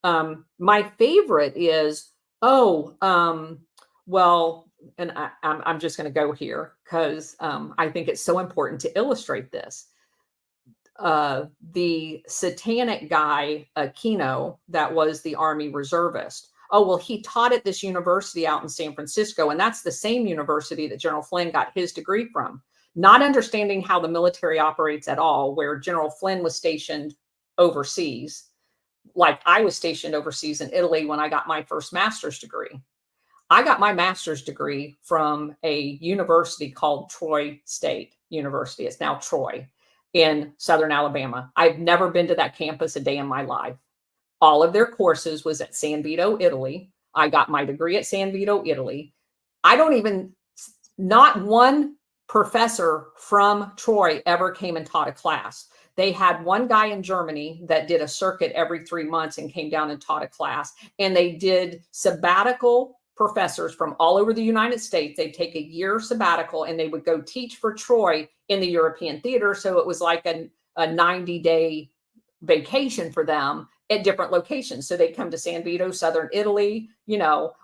My favorite is, well, and I'm just going to go here because I think it's so important to illustrate this. The satanic guy, Aquino, that was the Army reservist. Oh, well, he taught at this university out in San Francisco, and that's the same university that General Flynn got his degree from. Not understanding how the military operates at all, where General Flynn was stationed overseas, like I was stationed overseas in Italy when I got my first master's degree. I got my master's degree from a university called Troy State University. It's now Troy in Southern Alabama. I've never been to that campus a day in my life. All of their courses was at San Vito, Italy. I got my degree at San Vito, Italy. Not one professor from Troy ever came and taught a class. They had one guy in Germany that did a circuit every 3 months and came down and taught a class. And they did sabbatical professors from all over the United States. They'd take a year sabbatical and they would go teach for Troy in the European theater. So it was like a 90-day vacation for them at different locations. So they'd come to San Vito, Southern Italy,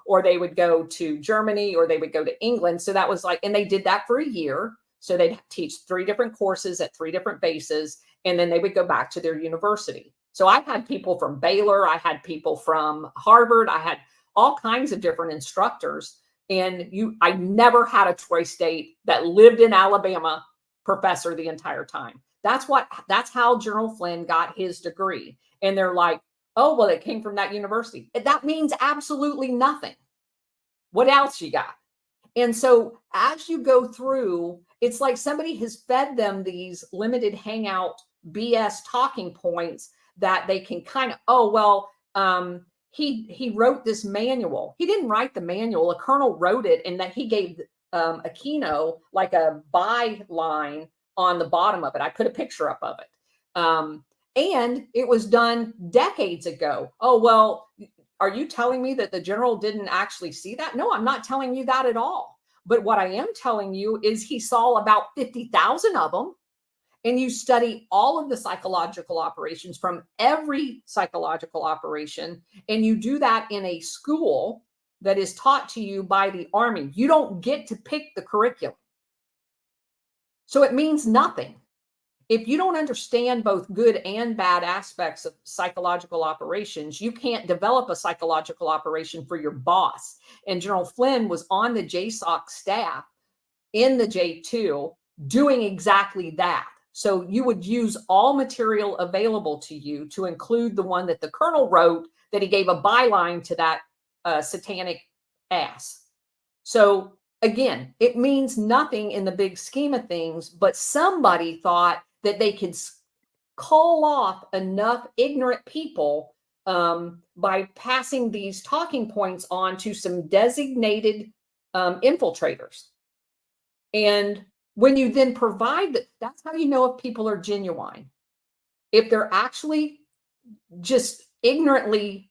or they would go to Germany, or they would go to England. So that was like, and they did that for a year. So they'd teach 3 different courses at 3 different bases, and then they would go back to their university. So I had people from Baylor, I had people from Harvard, I had all kinds of different instructors. And I never had a Troy State that lived in Alabama professor the entire time. That's how General Flynn got his degree. And they're like, oh, well, it came from that university. That means absolutely nothing. What else you got? And so as you go through, it's like somebody has fed them these limited hangout BS talking points that they can kind of, he wrote this manual. He didn't write the manual. A colonel wrote it, and that he gave Aquino like a byline on the bottom of it. I put a picture up of it. And it was done decades ago. Oh, well, are you telling me that the general didn't actually see that? No, I'm not telling you that at all. But what I am telling you is he saw about 50,000 of them. And you study all of the psychological operations from every psychological operation. And you do that in a school that is taught to you by the Army. You don't get to pick the curriculum. So it means nothing. If you don't understand both good and bad aspects of psychological operations, you can't develop a psychological operation for your boss. And General Flynn was on the JSOC staff in the J2 doing exactly that. So you would use all material available to you, to include the one that the colonel wrote that he gave a byline to that satanic ass. So again, it means nothing in the big scheme of things, but somebody thought that they could call off enough ignorant people by passing these talking points on to some designated infiltrators. And when you then provide that, that's how you know if people are genuine. If they're actually just ignorantly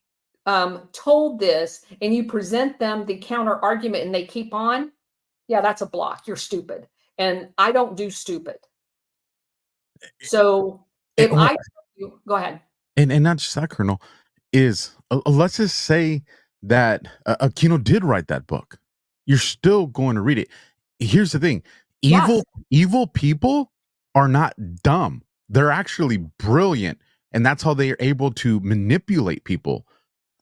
told this, and you present them the counter argument and they keep on, yeah, that's a block. You're stupid. And I don't do stupid. So if I go ahead. And not just that, Colonel, is let's just say that Aquino did write that book. You're still going to read it. Here's the thing: evil people are not dumb. They're actually brilliant, and that's how they are able to manipulate people.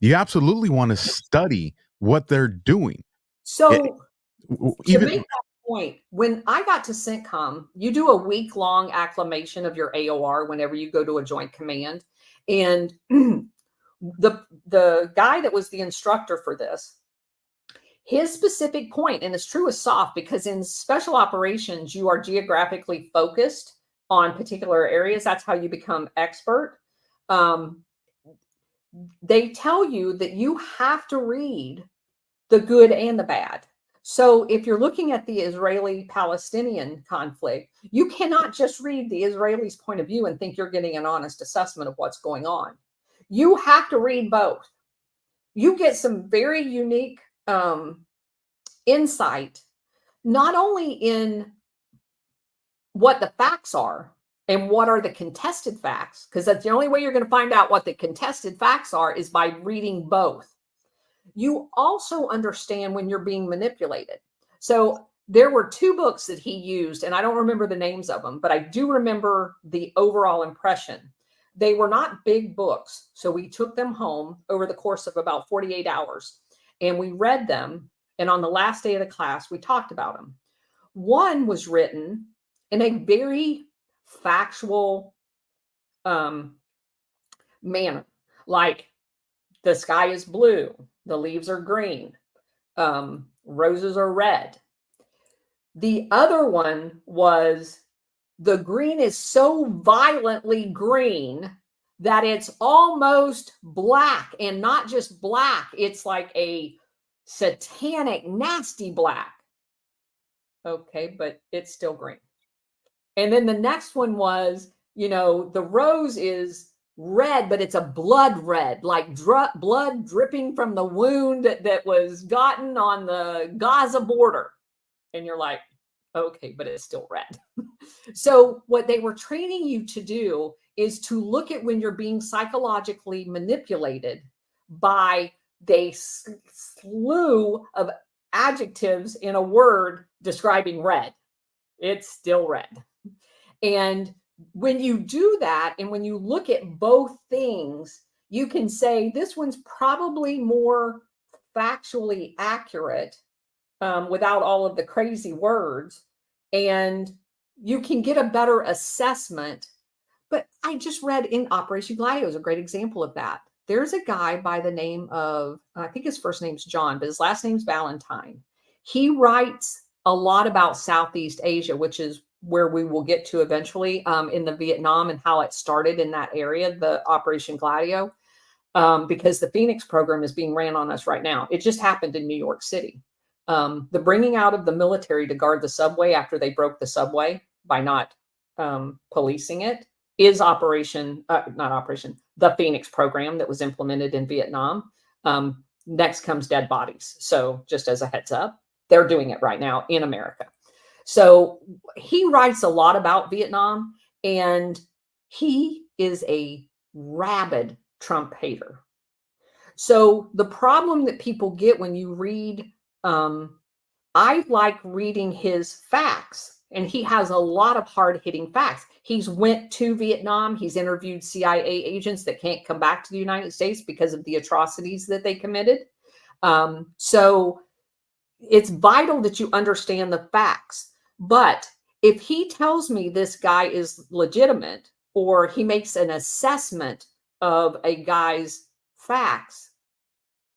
You absolutely want to study what they're doing. So to make that point, when I got to CENTCOM, you do a week-long acclimation of your AOR whenever you go to a joint command. And the guy that was the instructor for this, his specific point, and it's true with SOF, because in special operations, you are geographically focused on particular areas. That's how you become expert. They tell you that you have to read the good and the bad. So if you're looking at the Israeli-Palestinian conflict, you cannot just read the Israelis' point of view and think you're getting an honest assessment of what's going on. You have to read both. You get some very unique insight, not only in what the facts are and what are the contested facts, because that's the only way you're going to find out what the contested facts are is by reading both. You also understand when you're being manipulated. So there were two books that he used, and I don't remember the names of them, but I do remember the overall impression. They were not big books, so we took them home over the course of about 48 hours, and we read them, and on the last day of the class, we talked about them. One was written in a very factual manner, like the sky is blue, the leaves are green, roses are red. The other one was the green is so violently green that it's almost black, and not just black. It's like a satanic, nasty black. Okay, but it's still green. And then the next one was, you know, the rose is red, but it's a blood red, like blood dripping from the wound that was gotten on the Gaza border. And you're like, okay, but it's still red. So what they were training you to do is to look at when you're being psychologically manipulated by the slew of adjectives in a word describing red. It's still red. And when you do that, and when you look at both things, you can say this one's probably more factually accurate without all of the crazy words, and you can get a better assessment. But I just read in Operation GLADIO is a great example of that. There's a guy by the name of, I think his first name's John, but his last name's Valentine. He writes a lot about Southeast Asia, which is where we will get to eventually in the Vietnam and how it started in that area, the Operation GLADIO, because the Phoenix program is being ran on us right now. It just happened in New York City. The bringing out of the military to guard the subway after they broke the subway by not policing it is the Phoenix program that was implemented in Vietnam. Next comes dead bodies. So just as a heads up, they're doing it right now in America. So he writes a lot about Vietnam, and he is a rabid Trump hater. So the problem that people get when you read, I like reading his facts, and he has a lot of hard-hitting facts. He's went to Vietnam. He's interviewed CIA agents that can't come back to the United States because of the atrocities that they committed. So it's vital that you understand the facts. But if he tells me this guy is legitimate, or he makes an assessment of a guy's facts,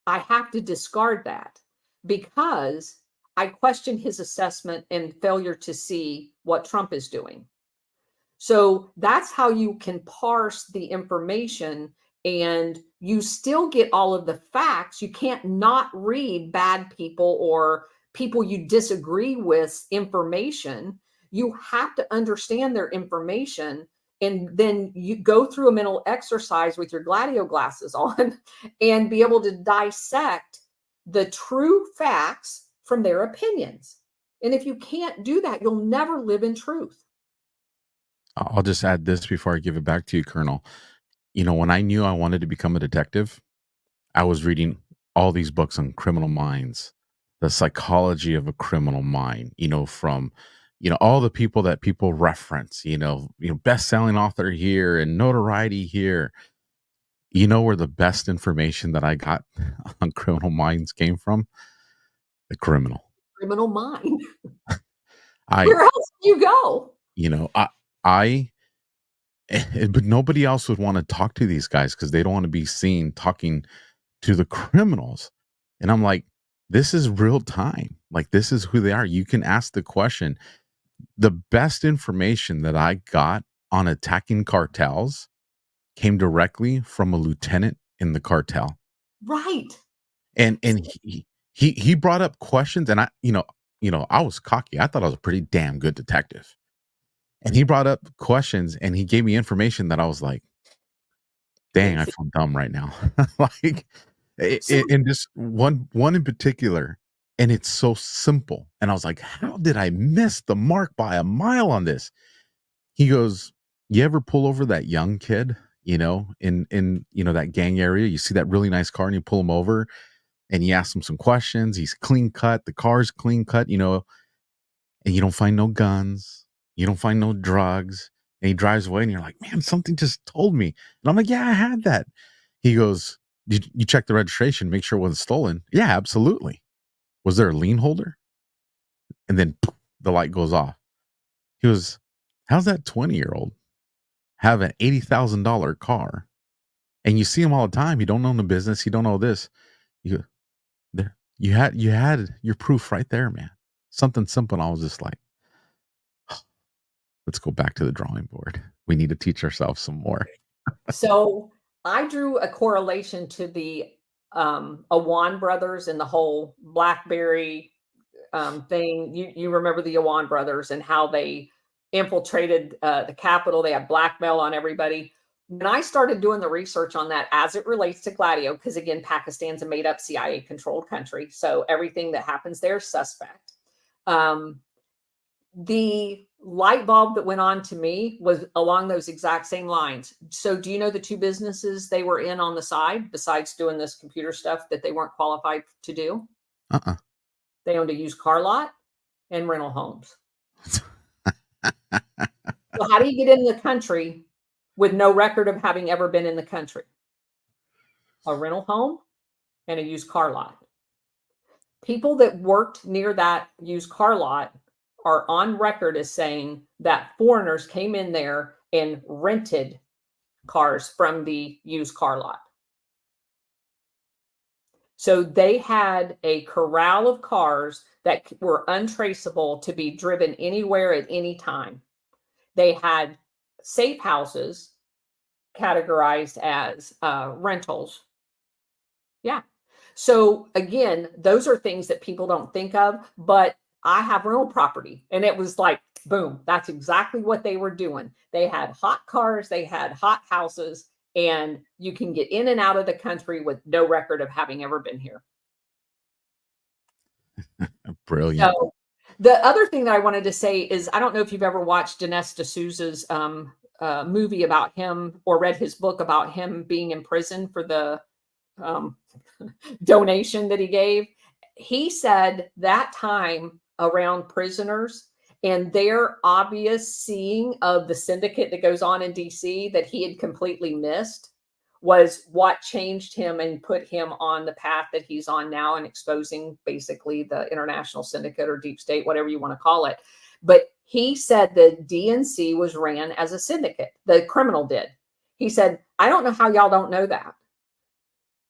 I have to discard that, because I question his assessment and failure to see what Trump is doing. So that's how you can parse the information, and you still get all of the facts. You can't not read bad people or people you disagree with information. You have to understand their information and then you go through a mental exercise with your GLADIO glasses on and be able to dissect the true facts from their opinions. And if you can't do that, you'll never live in truth. I'll just add this before I give it back to you, Colonel. You know, when I knew I wanted to become a detective, I was reading all these books on criminal minds, the psychology of a criminal mind, you know, from, you know, all the people that people reference, best-selling author here and notoriety here. You know where the best information that I got on criminal minds came from? The criminal. Criminal mind. I, Where else do you go? you know, I, but nobody else would want to talk to these guys because they don't want to be seen talking to the criminals. And I'm like, this is real time. Like, this is who they are. You can ask the question. The best information that I got on attacking cartels came directly from a lieutenant in the cartel. Right. And he brought up questions, and I was cocky. I thought I was a pretty damn good detective. And he brought up questions and he gave me information that I was like, dang, I feel dumb right now. Like, and just one in particular, and it's so simple. And I was like, how did I miss the mark by a mile on this? He goes, you ever pull over that young kid, in that gang area? You see that really nice car and you pull him over and you ask him some questions. He's clean cut. The car's clean cut, and you don't find no guns. You don't find no drugs. And he drives away and you're like, man, something just told me. And I'm like, yeah, I had that. He goes, did you check the registration, make sure it wasn't stolen? Yeah, absolutely. Was there a lien holder? And then the light goes off. He goes, how's that 20-year-old have an $80,000 car? And you see him all the time. He don't own the business. He don't know this. You go, there, you had your proof right there, man. Something simple. And I was just like, let's go back to the drawing board. We need to teach ourselves some more. So I drew a correlation to the Awan brothers and the whole BlackBerry thing. You remember the Awan brothers and how they infiltrated the Capitol. They had blackmail on everybody. When I started doing the research on that as it relates to GLADIO, because again, Pakistan's a made up CIA controlled country. So everything that happens there is suspect. The light bulb that went on to me was along those exact same lines. So do you know the two businesses they were in on the side besides doing this computer stuff that they weren't qualified to do? They owned a used car lot and rental homes. So how do you get in the country with no record of having ever been in the country? A rental home and a used car lot. People that worked near that used car lot are on record as saying that foreigners came in there and rented cars from the used car lot. So they had a corral of cars that were untraceable to be driven anywhere at any time. They had safe houses categorized as rentals. Yeah. So again, those are things that people don't think of, but I have rental property. And it was like, boom, that's exactly what they were doing. They had hot cars, they had hot houses, and you can get in and out of the country with no record of having ever been here. Brilliant. So the other thing that I wanted to say is, I don't know if you've ever watched Dinesh D'Souza's movie about him or read his book about him being in prison for the donation that he gave. He said that time around prisoners and their obvious seeing of the syndicate that goes on in DC that he had completely missed was what changed him and put him on the path that he's on now and exposing basically the international syndicate or deep state, whatever you want to call it. But he said the DNC was ran as a syndicate. The criminal did. He said, I don't know how y'all don't know that.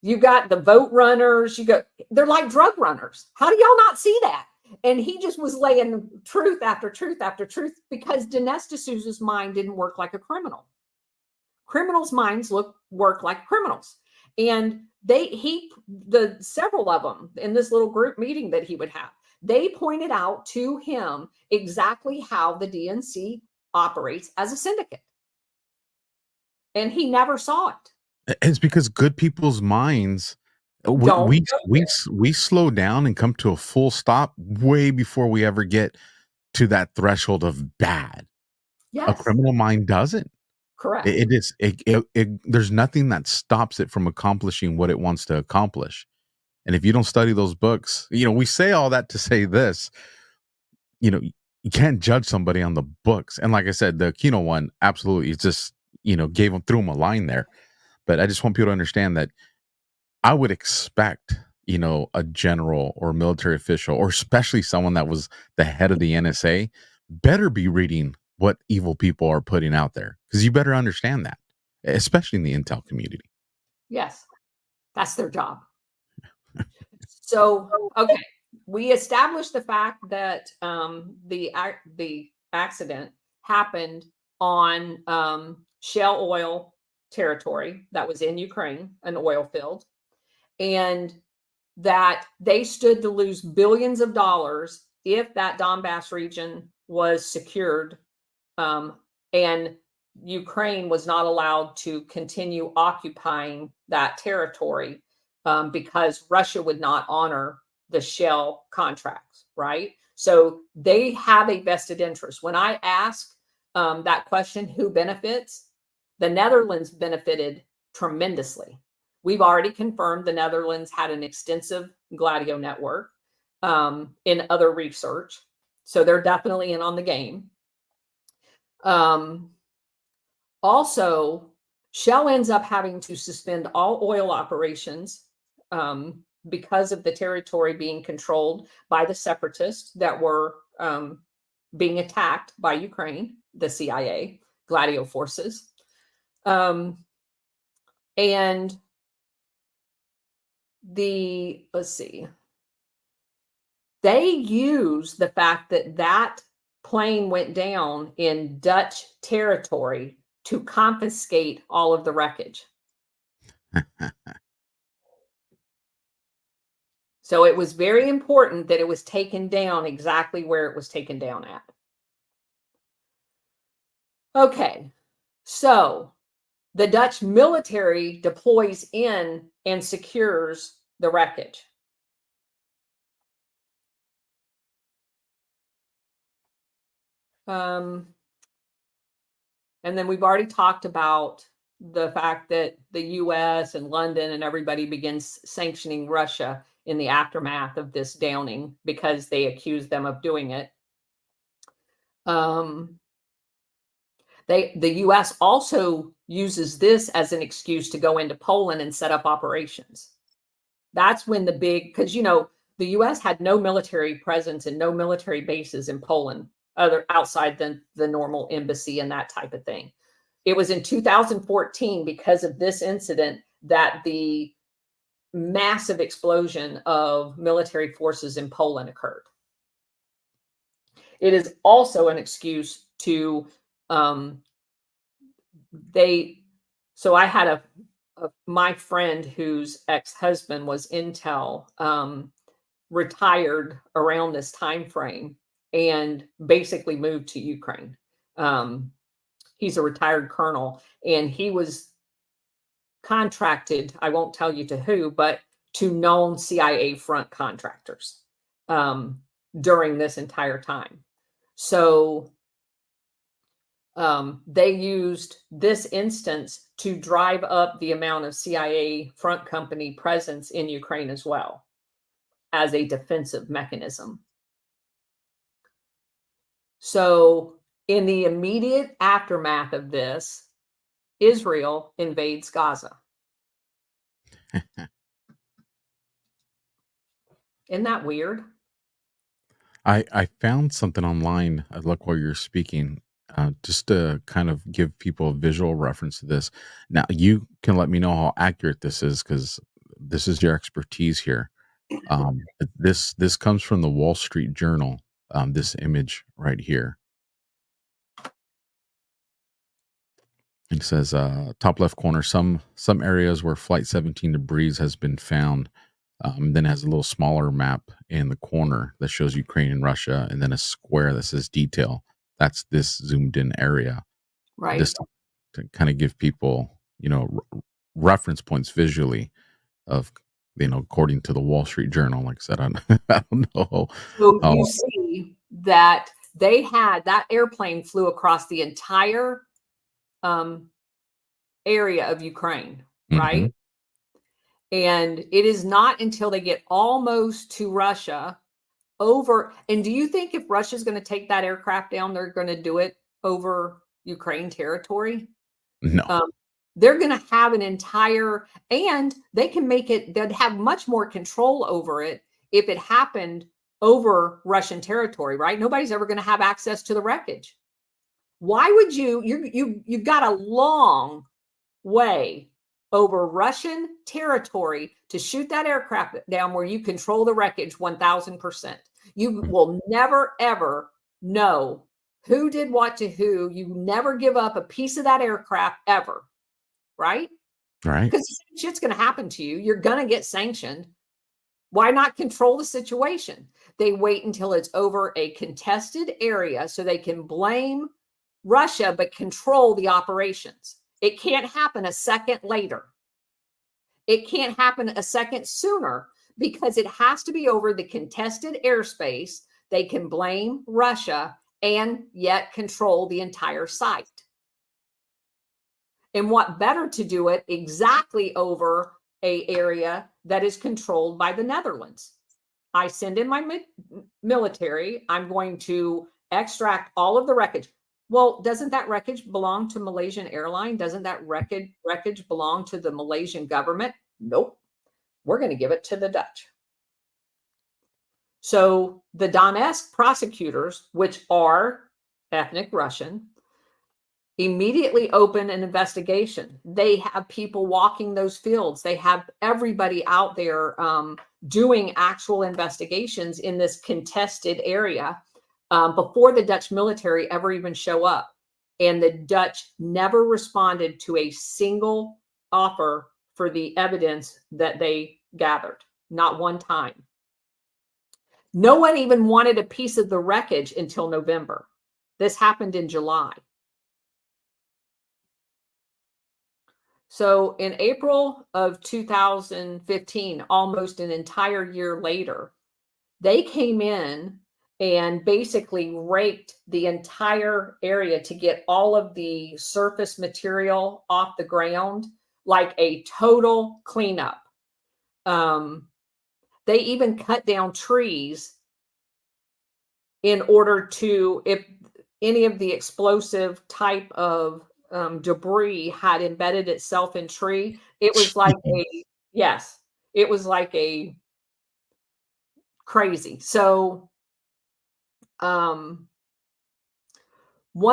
You got the vote runners, they're like drug runners. How do y'all not see that? And he just was laying truth after truth after truth because Dinesh D'Souza's mind didn't work like a criminal. Criminals' minds work like criminals. And several of them in this little group meeting that he would have, they pointed out to him exactly how the DNC operates as a syndicate. And he never saw it. It's because good people's minds, Don't we go we there. we slow down and come to a full stop way before we ever get to that threshold of bad. A Yes, criminal mind doesn't. correct. It is there's nothing that stops it from accomplishing what it wants to accomplish. And if you don't study those books, we say all that to say this, you can't judge somebody on the books. And like I said, the Kino one, absolutely, it's just, threw him a line there. But I just want people to understand that I would expect, a general or military official, or especially someone that was the head of the NSA, better be reading what evil people are putting out there, because you better understand that, especially in the intel community. Yes, that's their job. So, okay, we established the fact that the accident happened on shale oil territory that was in Ukraine, an oil field, and that they stood to lose billions of dollars if that Donbass region was secured, and Ukraine was not allowed to continue occupying that territory, because Russia would not honor the shell contracts, right? So they have a vested interest. When I ask that question, who benefits? The Netherlands benefited tremendously. We've already confirmed the Netherlands had an extensive GLADIO network in other research. So they're definitely in on the game. Also, Shell ends up having to suspend all oil operations because of the territory being controlled by the separatists that were being attacked by Ukraine, the CIA, GLADIO forces. And let's see, they use the fact that that plane went down in Dutch territory to confiscate all of the wreckage. So it was very important that it was taken down exactly where it was taken down at. Okay, so the Dutch military deploys in and secures the wreckage. And then we've already talked about the fact that the US and London and everybody begins sanctioning Russia in the aftermath of this downing because they accuse them of doing it. The US also uses this as an excuse to go into Poland and set up operations. That's when the big, because the US had no military presence and no military bases in Poland outside the normal embassy and that type of thing. It was in 2014, because of this incident, that the massive explosion of military forces in Poland occurred. It is also an excuse to so I had my friend whose ex-husband was intel, retired around this time frame and basically moved to Ukraine. He's a retired colonel, and he was contracted, I won't tell you to who, but to known CIA front contractors during this entire time. So they used this instance to drive up the amount of CIA front company presence in Ukraine as well, as a defensive mechanism. So in the immediate aftermath of this, Israel invades Gaza. Isn't that weird? I found something online. I look while you're speaking, just to kind of give people a visual reference to this. Now, you can let me know how accurate this is, because this is your expertise here. This comes from the Wall Street Journal. This image right here. It says, top left corner, some areas where Flight 17 debris has been found. Then it has a little smaller map in the corner that shows Ukraine and Russia, and then a square that says detail. That's this zoomed in area. Right. kind of give people, reference points visually of, according to the Wall Street Journal. Like I said, I don't know. So you see that they had that airplane flew across the entire area of Ukraine, right? And it is not until they get almost to Russia over. And do you think if Russia's going to take that aircraft down, they're going to do it over Ukraine territory? No. They're going to have an entire, and they can make it, they'd have much more control over it if it happened over Russian territory, right? Nobody's ever going to have access to the wreckage. Why would you've got a long way over Russian territory to shoot that aircraft down where you control the wreckage 1000%. You will never, ever know who did what to who. You never give up a piece of that aircraft ever, right? Right. Because shit's going to happen to you. You're going to get sanctioned. Why not control the situation? They wait until it's over a contested area so they can blame Russia, but control the operations. It can't happen a second later. It can't happen a second sooner because it has to be over the contested airspace. They can blame Russia and yet control the entire site. And what better to do it exactly over an area that is controlled by the Netherlands? I send in my military. I'm going to extract all of the wreckage. Well, doesn't that wreckage belong to Malaysian airline? Doesn't that wreckage belong to the Malaysian government? Nope. We're going to give it to the Dutch. So the Donetsk prosecutors, which are ethnic Russian, immediately open an investigation. They have people walking those fields. They have everybody out there doing actual investigations in this contested area. Before the Dutch military ever even show up. And the Dutch never responded to a single offer for the evidence that they gathered. Not one time. No one even wanted a piece of the wreckage until November. This happened in July. So in April of 2015, almost an entire year later, they came in and basically raked the entire area to get all of the surface material off the ground, like a total cleanup. They even cut down trees in order to, if any of the explosive type of debris had embedded itself in tree, it was like it was like a crazy. So one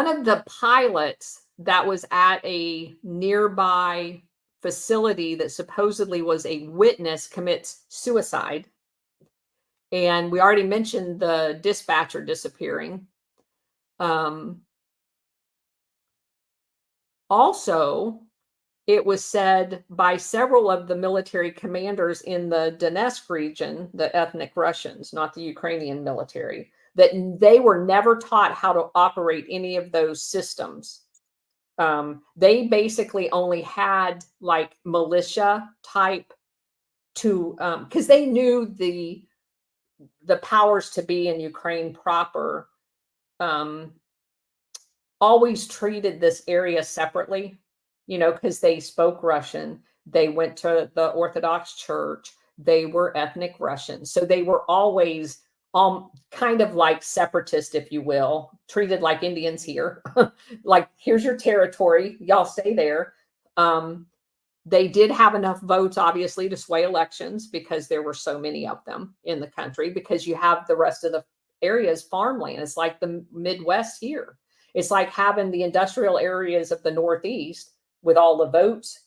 of the pilots that was at a nearby facility that supposedly was a witness commits suicide. And we already mentioned the dispatcher disappearing. Also, it was said by several of the military commanders in the Donetsk region, the ethnic Russians, not the Ukrainian military, that they were never taught how to operate any of those systems. They basically only had like militia type to, because they knew the powers to be in Ukraine proper always treated this area separately, because they spoke Russian. They went to the Orthodox Church. They were ethnic Russians. So they were always kind of like separatist, if you will, treated like Indians here. Like, here's your territory. Y'all stay there. They did have enough votes, obviously, to sway elections because there were so many of them in the country, because you have the rest of the areas farmland. It's like the Midwest here. It's like having the industrial areas of the Northeast with all the votes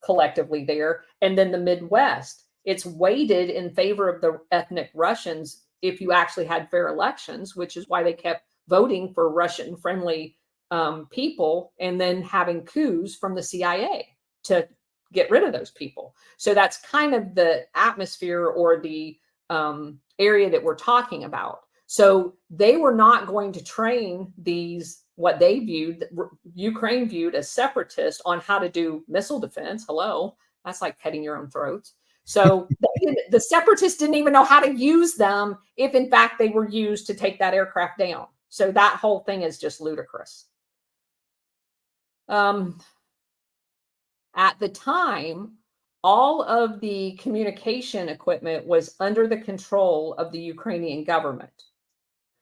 collectively there. And then the Midwest, it's weighted in favor of the ethnic Russians if you actually had fair elections, which is why they kept voting for Russian-friendly people and then having coups from the CIA to get rid of those people. So that's kind of the atmosphere or the area that we're talking about. So they were not going to train these what they viewed, Ukraine viewed as separatist on how to do missile defense. Hello, that's like cutting your own throats. So the separatists didn't even know how to use them if in fact they were used to take that aircraft down. So that whole thing is just ludicrous. At the time, all of the communication equipment was under the control of the Ukrainian government.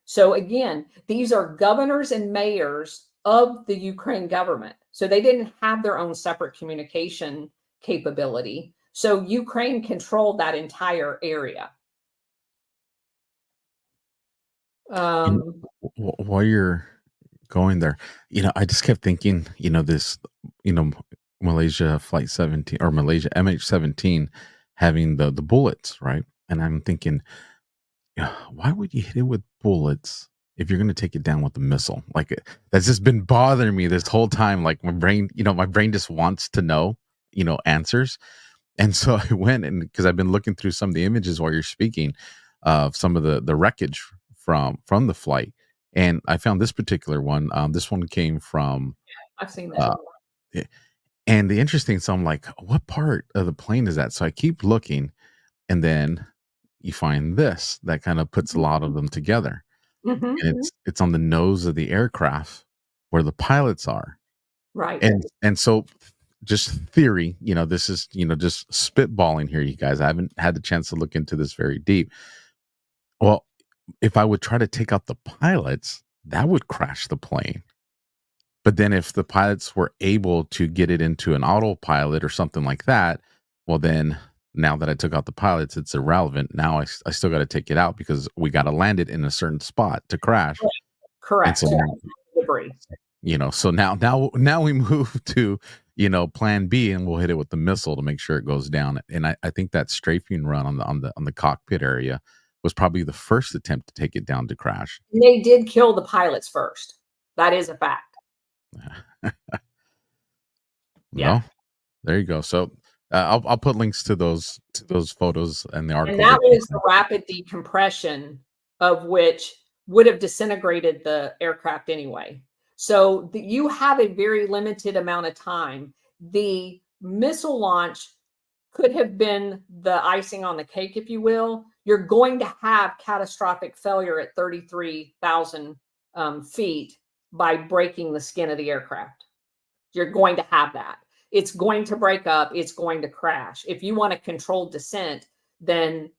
So again, these are governors and mayors of the Ukraine government. So they didn't have their own separate communication capability. So Ukraine controlled that entire area. While you're going there, I just kept thinking, this, Malaysia Flight 17 or Malaysia MH-17 having the bullets, right? And I'm thinking, why would you hit it with bullets if you're going to take it down with a missile? Like, that's just been bothering me this whole time. Like my brain just wants to know, answers. And so I went, and because I've been looking through some of the images while you're speaking of some of the wreckage from the flight, and I found this particular one. This one came from. I've seen that. And the interesting, so I'm like, what part of the plane is that? So I keep looking, and then you find this that kind of puts a lot of them together. Mm-hmm. And it's on the nose of the aircraft where the pilots are. Right. And so just theory, this is, just spitballing here, you guys. I haven't had the chance to look into this very deep. Well, if I would try to take out the pilots, that would crash the plane. But then if the pilots were able to get it into an autopilot or something like that, well, then now that I took out the pilots, it's irrelevant. Now I still got to take it out because we got to land it in a certain spot to crash. Correct. And so now, so now we move to, plan B, and we'll hit it with the missile to make sure it goes down. And I think that strafing run on the cockpit area was probably the first attempt to take it down to crash. They did kill the pilots first. That is a fact. Yeah. There you go. So I'll put links to those photos and the article. And that was the rapid decompression of which would have disintegrated the aircraft anyway. So you have a very limited amount of time. The missile launch could have been the icing on the cake, if you will. You're going to have catastrophic failure at 33,000 feet by breaking the skin of the aircraft. You're going to have that. It's going to break up. It's going to crash. If you want a controlled descent, then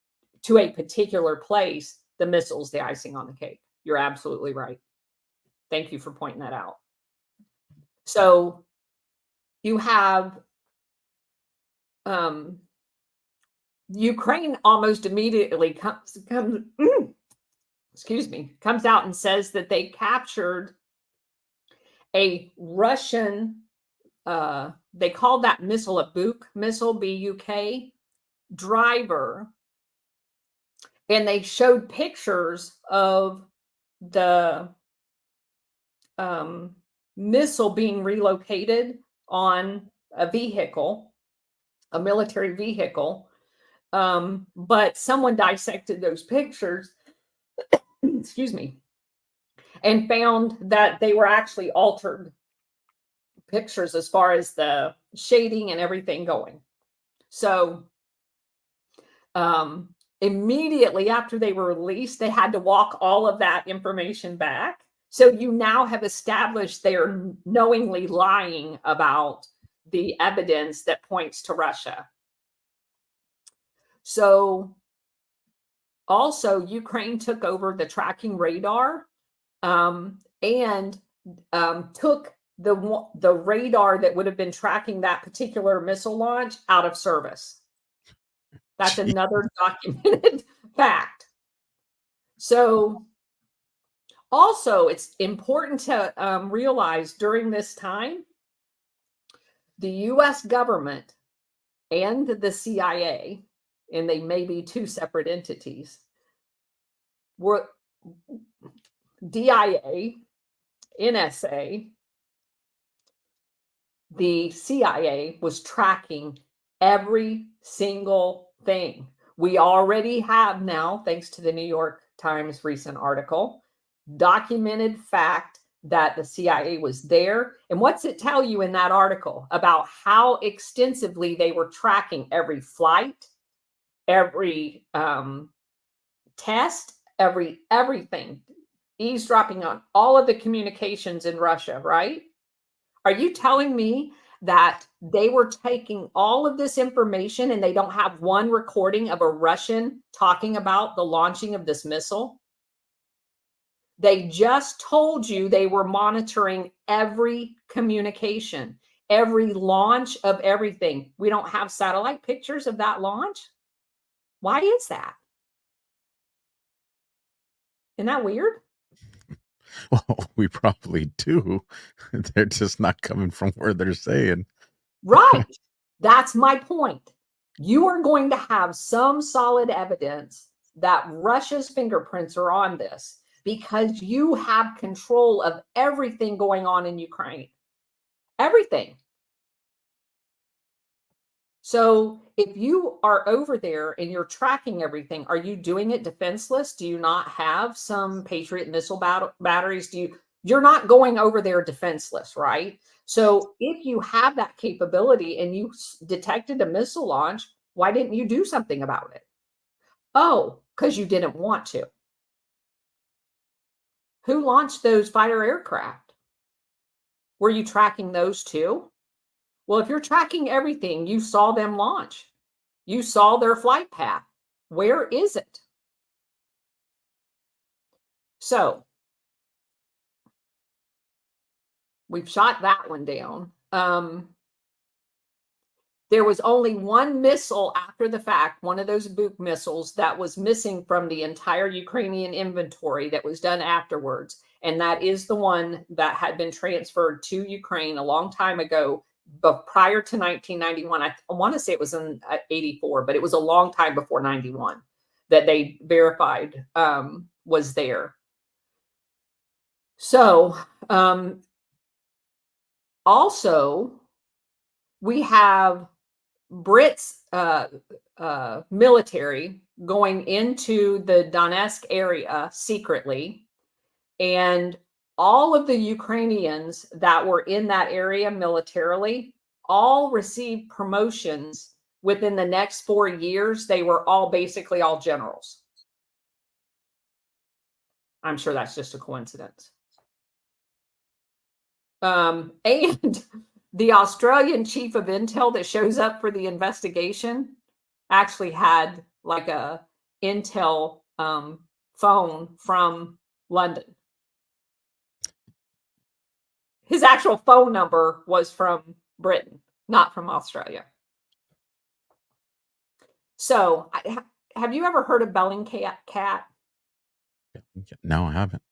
to a particular place, the missile's the icing on the cake. You're absolutely right. Thank you for pointing that out. So you have Ukraine almost immediately comes out and says that they captured a Russian, they called that missile a Buk missile, B-U-K, driver. And they showed pictures of the missile being relocated on a vehicle, a military vehicle. But someone dissected those pictures, excuse me, and found that they were actually altered pictures as far as the shading and everything going. So immediately after they were released, they had to walk all of that information back. So you now have established they're knowingly lying about the evidence that points to Russia. So also Ukraine took over the tracking radar and took the radar that would have been tracking that particular missile launch out of service. That's another documented fact. So also, it's important to realize during this time, the U.S. government and the CIA, and they may be two separate entities, were DIA, NSA, the CIA was tracking every single thing. We already have now, thanks to the New York Times recent article, documented fact that the CIA was there. And what's it tell you in that article about how extensively they were tracking every flight, every test, everything, eavesdropping on all of the communications in Russia, right? Are you telling me that they were taking all of this information and they don't have one recording of a Russian talking about the launching of this missile? They just told you they were monitoring every communication, every launch of everything. We don't have satellite pictures of that launch. Why is that? Isn't that weird? Well, we probably do. They're just not coming from where they're saying. Right. That's my point. You are going to have some solid evidence that Russia's fingerprints are on this because you have control of everything going on in Ukraine. Everything. So if you are over there and you're tracking everything, are you doing it defenseless? Do you not have some Patriot missile batteries? You're not going over there defenseless, right? So if you have that capability and you detected a missile launch, why didn't you do something about it? Oh, because you didn't want to. Who launched those fighter aircraft? Were you tracking those too? Well, if you're tracking everything, you saw them launch. You saw their flight path. Where is it? So we've shot that one down. There was only one missile after the fact, one of those Buk missiles that was missing from the entire Ukrainian inventory that was done afterwards. And that is the one that had been transferred to Ukraine a long time ago, but prior to 1991. I want to say it was in 84, but it was a long time before 91 that they verified was there. So also we have Brits military going into the Donetsk area secretly, and all of the Ukrainians that were in that area militarily all received promotions within the next 4 years. They were basically all generals. I'm sure that's just a coincidence. And the Australian chief of intel that shows up for the investigation actually had like a intel phone from London. His actual phone number was from Britain, not from Australia. So have you ever heard of Bellingcat? No, I haven't.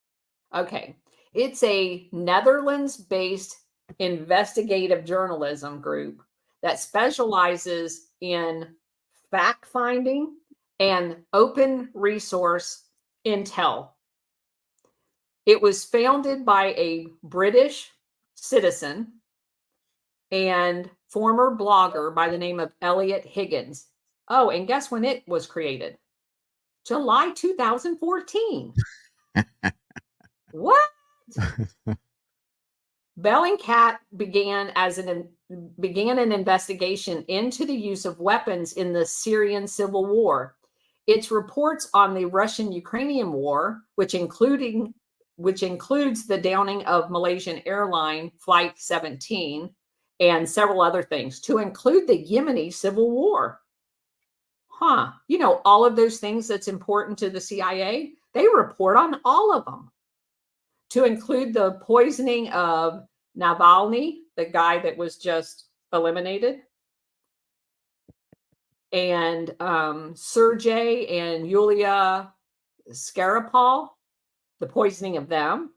Okay. It's a Netherlands-based investigative journalism group that specializes in fact-finding and open resource intel. It was founded by a British citizen and former blogger by the name of Elliot Higgins. Oh, and guess when it was created? July 2014. What? Bellingcat began an investigation into the use of weapons in the Syrian civil war. Its reports on the Russian-Ukrainian war, which includes the downing of Malaysian airline Flight 17 and several other things, to include the Yemeni civil war. You know, all of those things that's important to the CIA, they report on all of them. To include the poisoning of Navalny, the guy that was just eliminated, and Sergei and Yulia Skripal, the poisoning of them.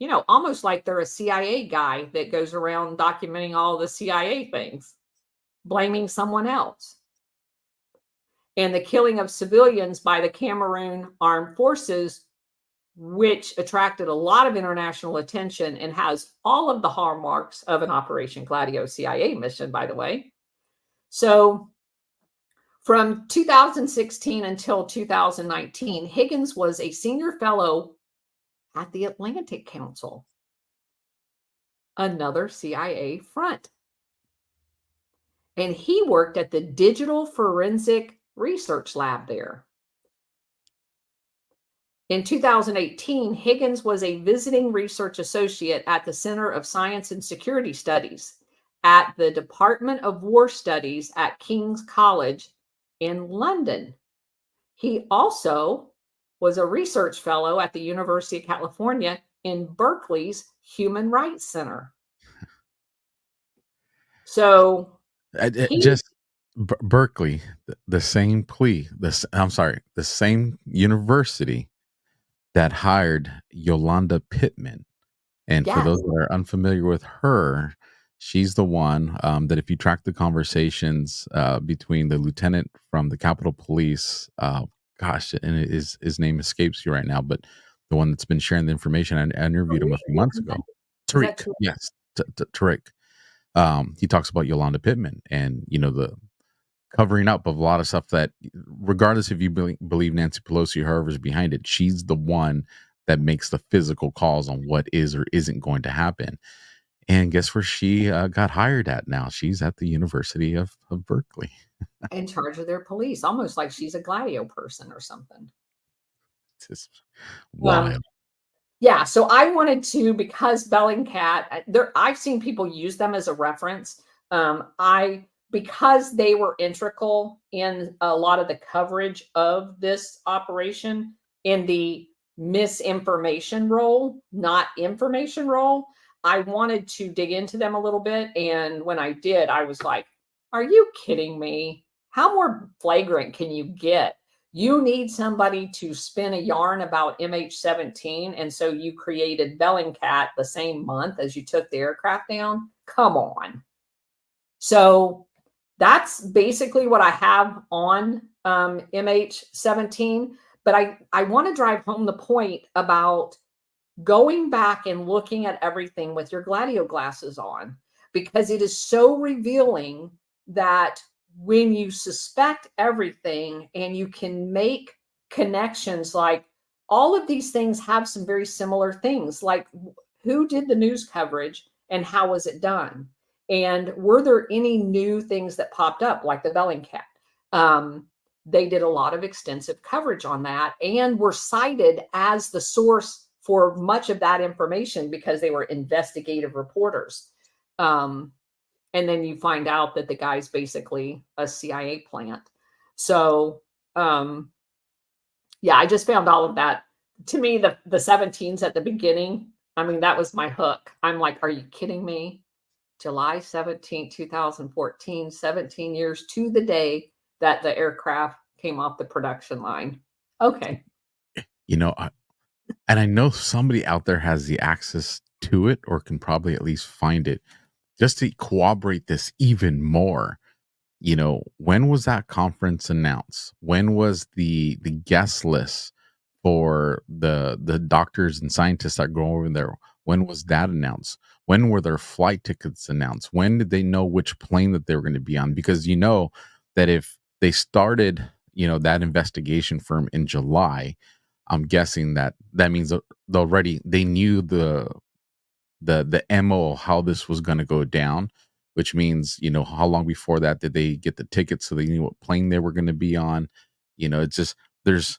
You know, almost like they're a CIA guy that goes around documenting all the CIA things, blaming someone else. And the killing of civilians by the Cameroon Armed Forces, which attracted a lot of international attention and has all of the hallmarks of an Operation GLADIO CIA mission, by the way. So from 2016 until 2019, Higgins was a senior fellow at the Atlantic Council. another CIA front. And he worked at the Digital Forensic Research Lab there. In 2018, Higgins was a visiting research associate at the Center of Science and Security Studies at the Department of War Studies at King's College in London. He also was a research fellow at the University of California in Berkeley's Human Rights Center. So just Berkeley, the same the same university that hired Yolanda Pittman. And for those that are unfamiliar with her, she's the one that if you track the conversations between the lieutenant from the Capitol Police, and his name escapes you right now, but the one that's been sharing the information, I interviewed him a few months ago. Tariq, yes, Tariq. He talks about Yolanda Pittman and, the covering up of a lot of stuff that, regardless if you believe Nancy Pelosi or whoever's behind it, she's the one that makes the physical calls on what is or isn't going to happen. And guess where she got hired at now? She's at the University of Berkeley. In charge of their police, almost like she's a GLADIO person or something. It's just wild. Yeah, so I wanted to, because Bellingcat, I've seen people use them as a reference. Because they were integral in a lot of the coverage of this operation in the misinformation role, not information role, I wanted to dig into them a little bit. And when I did, I was like, are you kidding me? How more flagrant can you get? You need somebody to spin a yarn about MH-17. And so you created Bellingcat the same month as you took the aircraft down. Come on. So that's basically what I have on MH-17. But I want to drive home the point about going back and looking at everything with your GLADIO glasses on, because it is so revealing that when you suspect everything and you can make connections, like all of these things have some very similar things, like who did the news coverage and how was it done? And were there any new things that popped up, like the Bellingcat? They did a lot of extensive coverage on that and were cited as the source for much of that information because they were investigative reporters. And then you find out that the guy's basically a CIA plant. So, yeah, I just found all of that. To me, the 17s at the beginning, I mean, that was my hook. I'm like, are you kidding me? July 17, 2014, 17 years to the day that the aircraft came off the production line. Okay. And I know somebody out there has the access to it or can probably at least find it just to corroborate this even more. When was that conference announced? When was the guest list for the doctors and scientists that go over there? When was that announced? When were their flight tickets announced? When did they know which plane that they were going to be on? Because that if they started, that investigation firm in July, I'm guessing that means they knew the MO, how this was going to go down, which means, how long before that did they get the tickets so they knew what plane they were going to be on? It's just, there's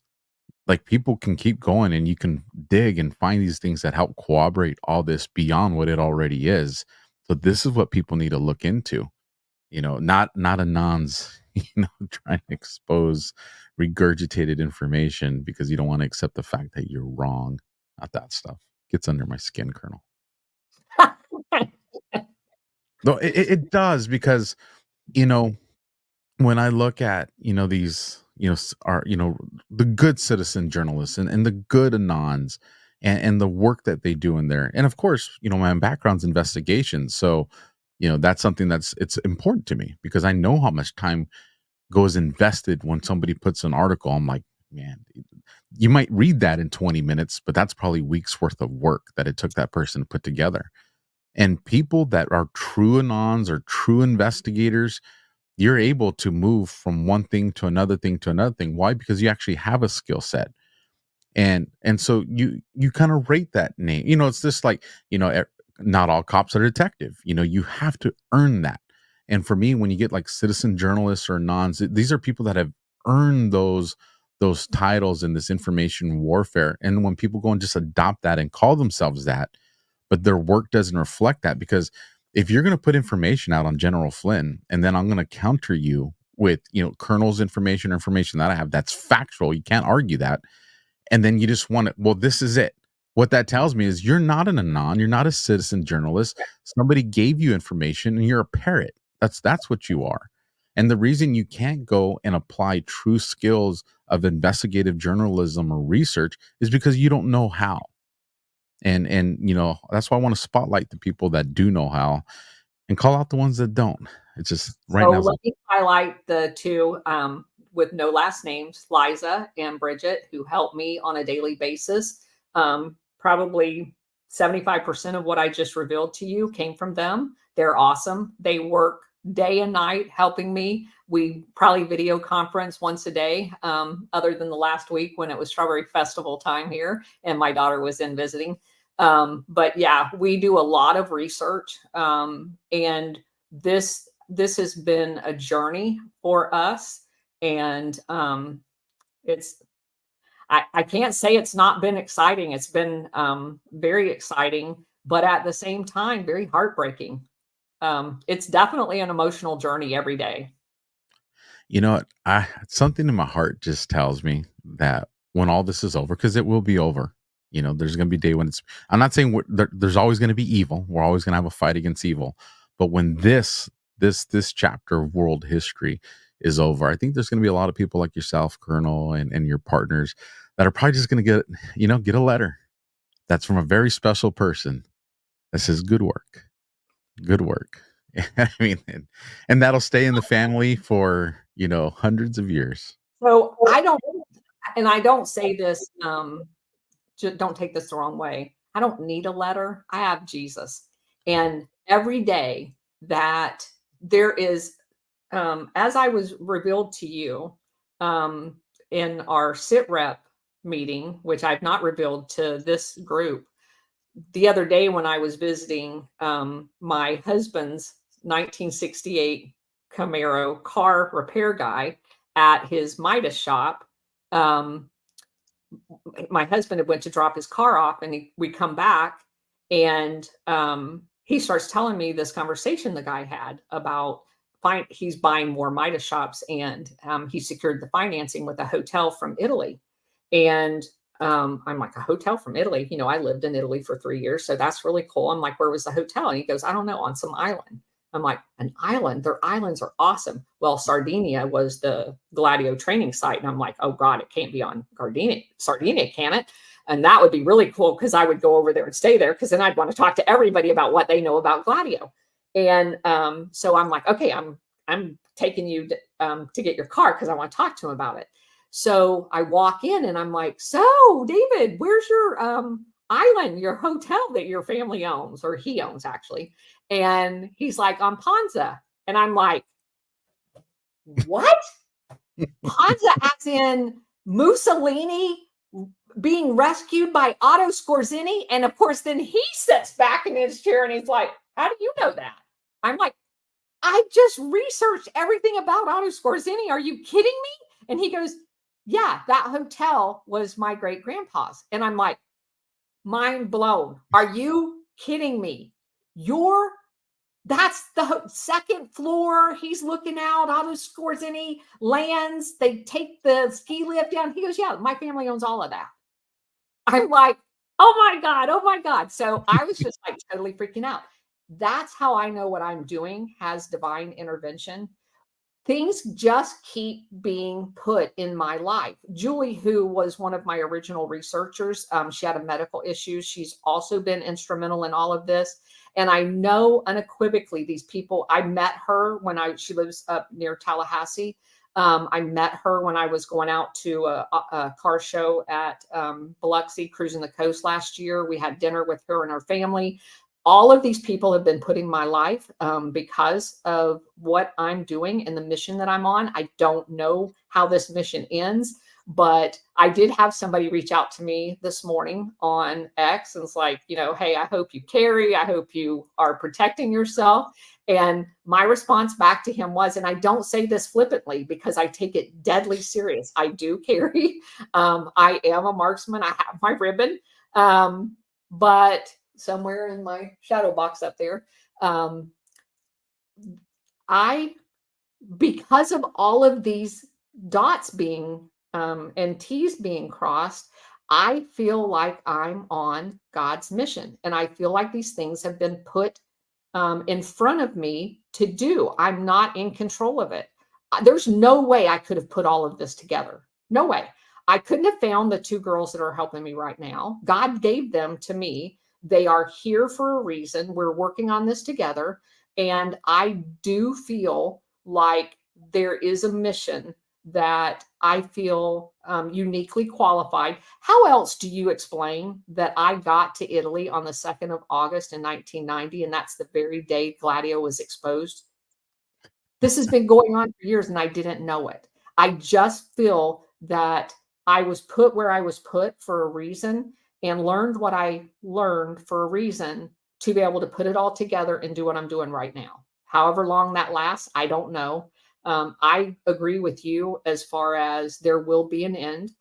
like, people can keep going and you can dig and find these things that help corroborate all this beyond what it already is. So this is what people need to look into, not Anon's, trying to expose regurgitated information because you don't want to accept the fact that you're wrong. Not that stuff. Gets under my skin, Colonel. No, it does, because, when I look at, these, are, the good citizen journalists and the good Anons and the work that they do in there. And of course, my background's investigations. So, that's something it's important to me because I know how much time goes invested when somebody puts an article. I'm like, man, you might read that in 20 minutes, but that's probably weeks worth of work that it took that person to put together. And people that are true Anons or true investigators, you're able to move from one thing to another thing to another thing. Why? Because you actually have a skill set. And so you kind of rate that name. It's just like, not all cops are detective. You know, you have to earn that. And for me, when you get like citizen journalists or nons, these are people that have earned those titles in this information warfare. And when people go and just adopt that and call themselves that, but their work doesn't reflect that, because if you're going to put information out on General Flynn, and then I'm going to counter you with, you know, Colonel's information that I have, that's factual, you can't argue that, and then you just want it, well, this is it. What that tells me is you're not an anon, you're not a citizen journalist. Somebody gave you information and you're a parrot. That's what you are. And the reason you can't go and apply true skills of investigative journalism or research is because you don't know how. And you know, that's why I want to spotlight the people that do know how and call out the ones that don't. It's just right So now. let me highlight the two with no last names, Liza and Bridget, who help me on a daily basis. Probably 75% of what I just revealed to you came from them. They're awesome. They work day and night helping me. We probably video conference once a day, other than the last week when it was Strawberry Festival time here and my daughter was in visiting. But yeah, we do a lot of research, and this has been a journey for us. And I can't say it's not been exciting. It's been very exciting, but at the same time, very heartbreaking. It's definitely an emotional journey every day. You know what? Something in my heart just tells me that when all this is over, because it will be over, you know, there's going to be a day when I'm not saying there's always going to be evil. We're always going to have a fight against evil. But when this chapter of world history is over, I think there's going to be a lot of people like yourself, Colonel, and your partners that are probably just going to get a letter that's from a very special person that says, good work. Good work. I mean, and that'll stay in the family for, you know, hundreds of years. So I don't say this, don't take this the wrong way. I don't need a letter. I have Jesus. And every day that there is, as I was revealed to you in our sit rep meeting, which I've not revealed to this group, the other day when I was visiting my husband's 1968 Camaro car repair guy at his Midas shop, my husband had went to drop his car off, and we come back, and he starts telling me this conversation the guy had about he's buying more Midas shops, and he secured the financing with a hotel from Italy. And I'm like, a hotel from Italy? You know, I lived in Italy for 3 years, so that's really cool. I'm like, where was the hotel? And he goes, I don't know, on some island. I'm like, an island? Their islands are awesome. Well, Sardinia was the GLADIO training site. And I'm like, oh God, it can't be on Sardinia, can it? And that would be really cool, because I would go over there and stay there, because then I'd want to talk to everybody about what they know about GLADIO. And so I'm like, okay, I'm taking you to get your car, because I want to talk to him about it. So I walk in and I'm like, so David, where's your island, your hotel that your family owns, or he owns actually? And he's like, on Ponza. And I'm like, what? Ponza as in Mussolini being rescued by Otto Skorzeny? And of course, then he sits back in his chair and he's like, how do you know that? I'm like, I just researched everything about Otto Skorzeny. Are you kidding me? And he goes, yeah, that hotel was my great grandpa's. And I'm like, mind blown. Are you kidding me? That's the second floor. He's looking out. Otto Skorzeny lands. They take the ski lift down. He goes, yeah, my family owns all of that. I'm like, oh my God, oh my God. So I was just like totally freaking out. That's how I know what I'm doing has divine intervention. Things just keep being put in my life. Julie, who was one of my original researchers, she had a medical issue. She's also been instrumental in all of this. And I know unequivocally these people, I met her when she lives up near Tallahassee. I met her when I was going out to a car show at Biloxi, cruising the coast last year. We had dinner with her and her family. All of these people have been put in my life because of what I'm doing and the mission that I'm on. I don't know how this mission ends, But I did have somebody reach out to me this morning on X and it's like, hey, I hope you carry. I hope you are protecting yourself. And my response back to him was, and I don't say this flippantly because I take it deadly serious. I do carry. I am a marksman. I have my ribbon. But somewhere in my shadow box up there, because of all of these dots being and T's being crossed, I feel like I'm on God's mission. And I feel like these things have been put in front of me to do. I'm not in control of it. There's no way I could have put all of this together. No way. I couldn't have found the two girls that are helping me right now. God gave them to me. They are here for a reason. We're working on this together. And I do feel like there is a mission that I feel uniquely qualified. How else do you explain that I got to Italy on the 2nd of August in 1990, and that's the very day GLADIO was exposed? This has been going on for years, and I didn't know it. I just feel that I was put where I was put for a reason and learned what I learned for a reason to be able to put it all together and do what I'm doing right now. However long that lasts, I don't know. I agree with you as far as there will be an end,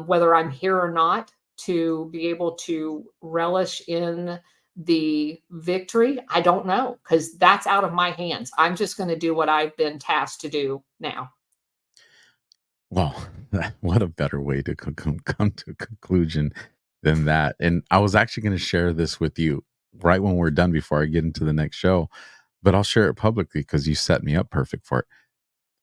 whether I'm here or not, to be able to relish in the victory. I don't know, because that's out of my hands. I'm just going to do what I've been tasked to do now. Well, what a better way to come to a conclusion than that. And I was actually going to share this with you right when we're done before I get into the next show, but I'll share it publicly because you set me up perfect for it.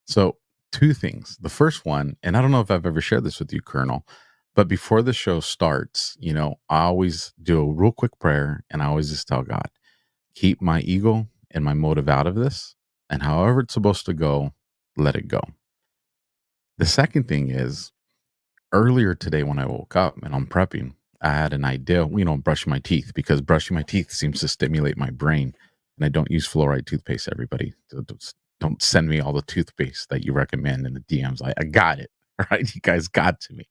So, two things. The first one, and I don't know if I've ever shared this with you, Colonel, but before the show starts, I always do a real quick prayer and I always just tell God, keep my ego and my motive out of this. And however it's supposed to go, let it go. The second thing is, earlier today when I woke up and I'm prepping, I had an idea, brushing my teeth, because brushing my teeth seems to stimulate my brain. And I don't use fluoride toothpaste, everybody. Don't send me all the toothpaste that you recommend in the DMs. I got it. All right. You guys got to me.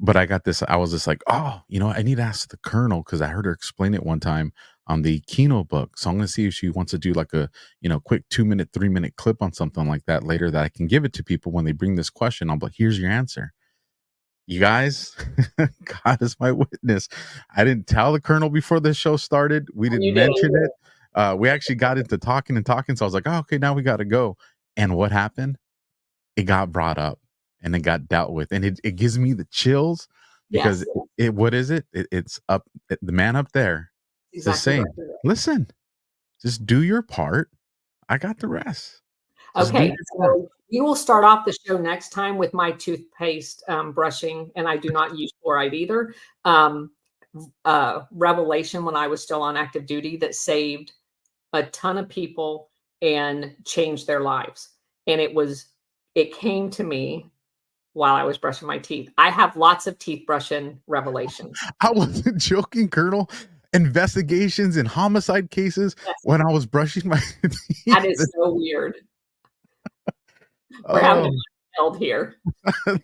But I got this. I was just like, I need to ask the Colonel, because I heard her explain it one time on the Kino book. So I'm going to see if she wants to do like a, quick 2-minute, 3-minute clip on something like that later that I can give it to people when they bring this question. I'm like, here's your answer. You guys, God is my witness. I didn't tell the Colonel before the show started. We didn't mention it. We actually got into talking. So I was like, oh, okay, now we got to go. And what happened? It got brought up and it got dealt with. And it gives me the chills because what is it? It's up. The man up there is saying, listen, just do your part. I got the rest. Okay, so we will start off the show next time with my toothpaste brushing, and I do not use fluoride either. Revelation when I was still on active duty that saved a ton of people and changed their lives. And it came to me while I was brushing my teeth. I have lots of teeth brushing revelations. I wasn't joking, Colonel. Investigations and homicide cases when I was brushing my teeth. That is so weird. We're having it held here.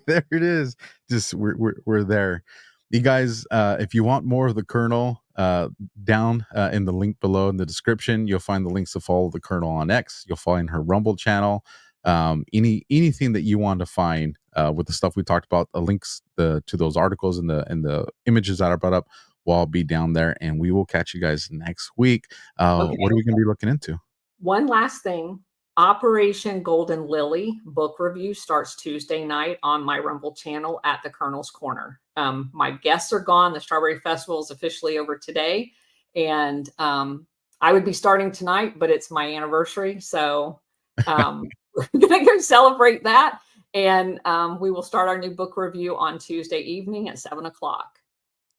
There it is. Just we're there. You guys, if you want more of the Colonel, down in the link below in the description, you'll find the links to follow the Colonel on X. You'll find her Rumble channel. Anything that you want to find with the stuff we talked about, the links to those articles and the images that I brought up will all be down there. And we will catch you guys next week. Okay. What are we going to be looking into? One last thing. Operation Golden Lily book review starts Tuesday night on my Rumble channel at the Colonel's Corner. My guests are gone. The Strawberry Festival is officially over today. And I would be starting tonight, but it's my anniversary. So we're going to go celebrate that. And we will start our new book review on Tuesday evening at 7:00.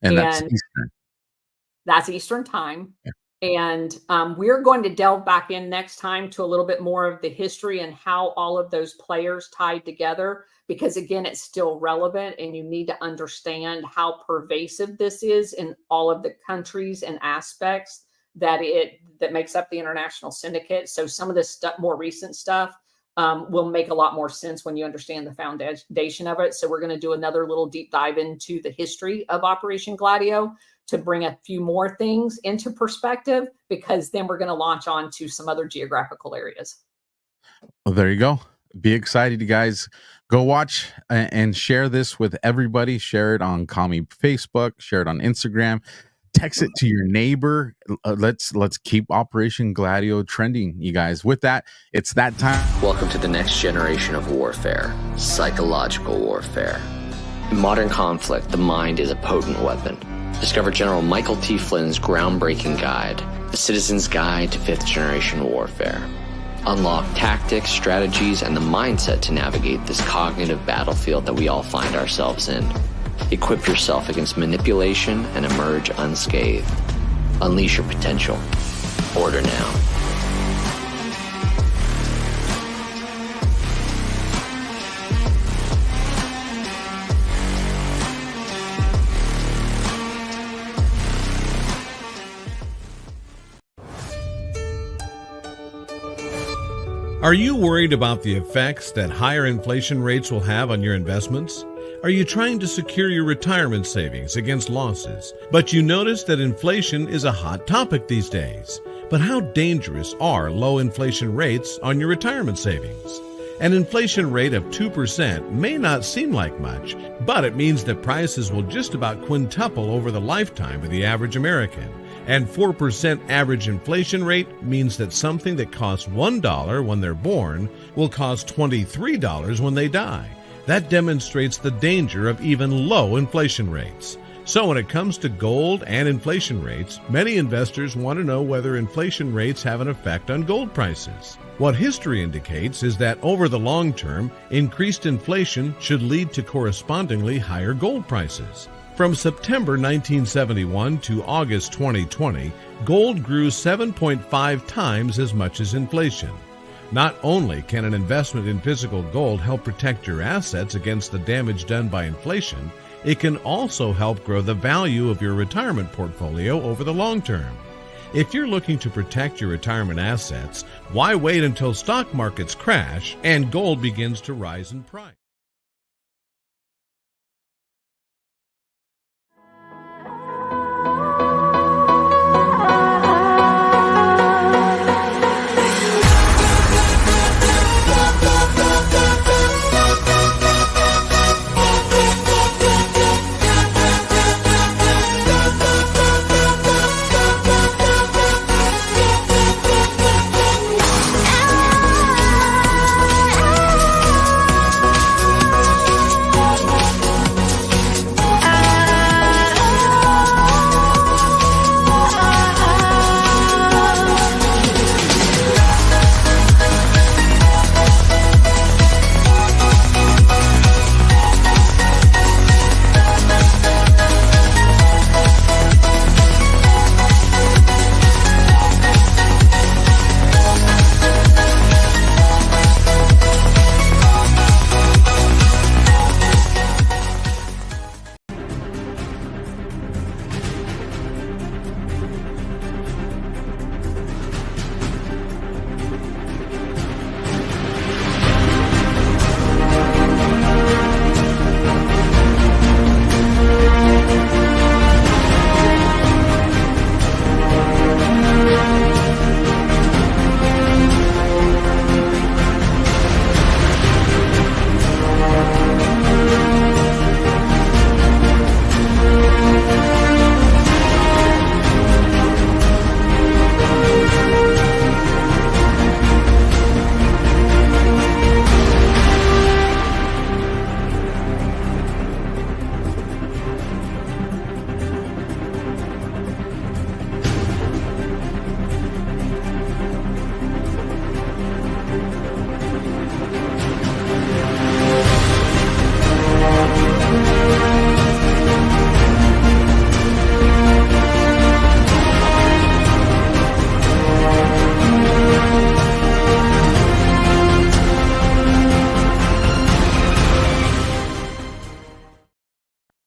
And that's Eastern. That's Eastern time. Yeah. And we're going to delve back in next time to a little bit more of the history and how all of those players tied together, because again, it's still relevant and you need to understand how pervasive this is in all of the countries and aspects that makes up the international syndicate. So some of this stuff, more recent stuff, will make a lot more sense when you understand the foundation of it. So we're going to do another little deep dive into the history of Operation Gladio to bring a few more things into perspective, because then we're going to launch on to some other geographical areas. Well, there you go. Be excited, you guys. Go watch and share this with everybody. Share it on Commie Facebook. Share it on Instagram. Text it to your neighbor. Let's keep Operation Gladio trending, you guys. With that, it's that time. Welcome to the next generation of warfare, psychological warfare. In modern conflict, the mind is a potent weapon. Discover General Michael T. Flynn's groundbreaking guide, The Citizen's Guide to Fifth Generation Warfare. Unlock tactics, strategies, and the mindset to navigate this cognitive battlefield that we all find ourselves in. Equip yourself against manipulation and emerge unscathed. Unleash your potential. Order now. Are you worried about the effects that higher inflation rates will have on your investments? Are you trying to secure your retirement savings against losses, but you notice that inflation is a hot topic these days? But how dangerous are low inflation rates on your retirement savings? An inflation rate of 2% may not seem like much, but it means that prices will just about quintuple over the lifetime of the average American. And 4% average inflation rate means that something that costs $1 when they're born will cost $23 when they die. That demonstrates the danger of even low inflation rates. So when it comes to gold and inflation rates, many investors want to know whether inflation rates have an effect on gold prices. What history indicates is that over the long term, increased inflation should lead to correspondingly higher gold prices. From September 1971 to August 2020, gold grew 7.5 times as much as inflation. Not only can an investment in physical gold help protect your assets against the damage done by inflation, it can also help grow the value of your retirement portfolio over the long term. If you're looking to protect your retirement assets, why wait until stock markets crash and gold begins to rise in price?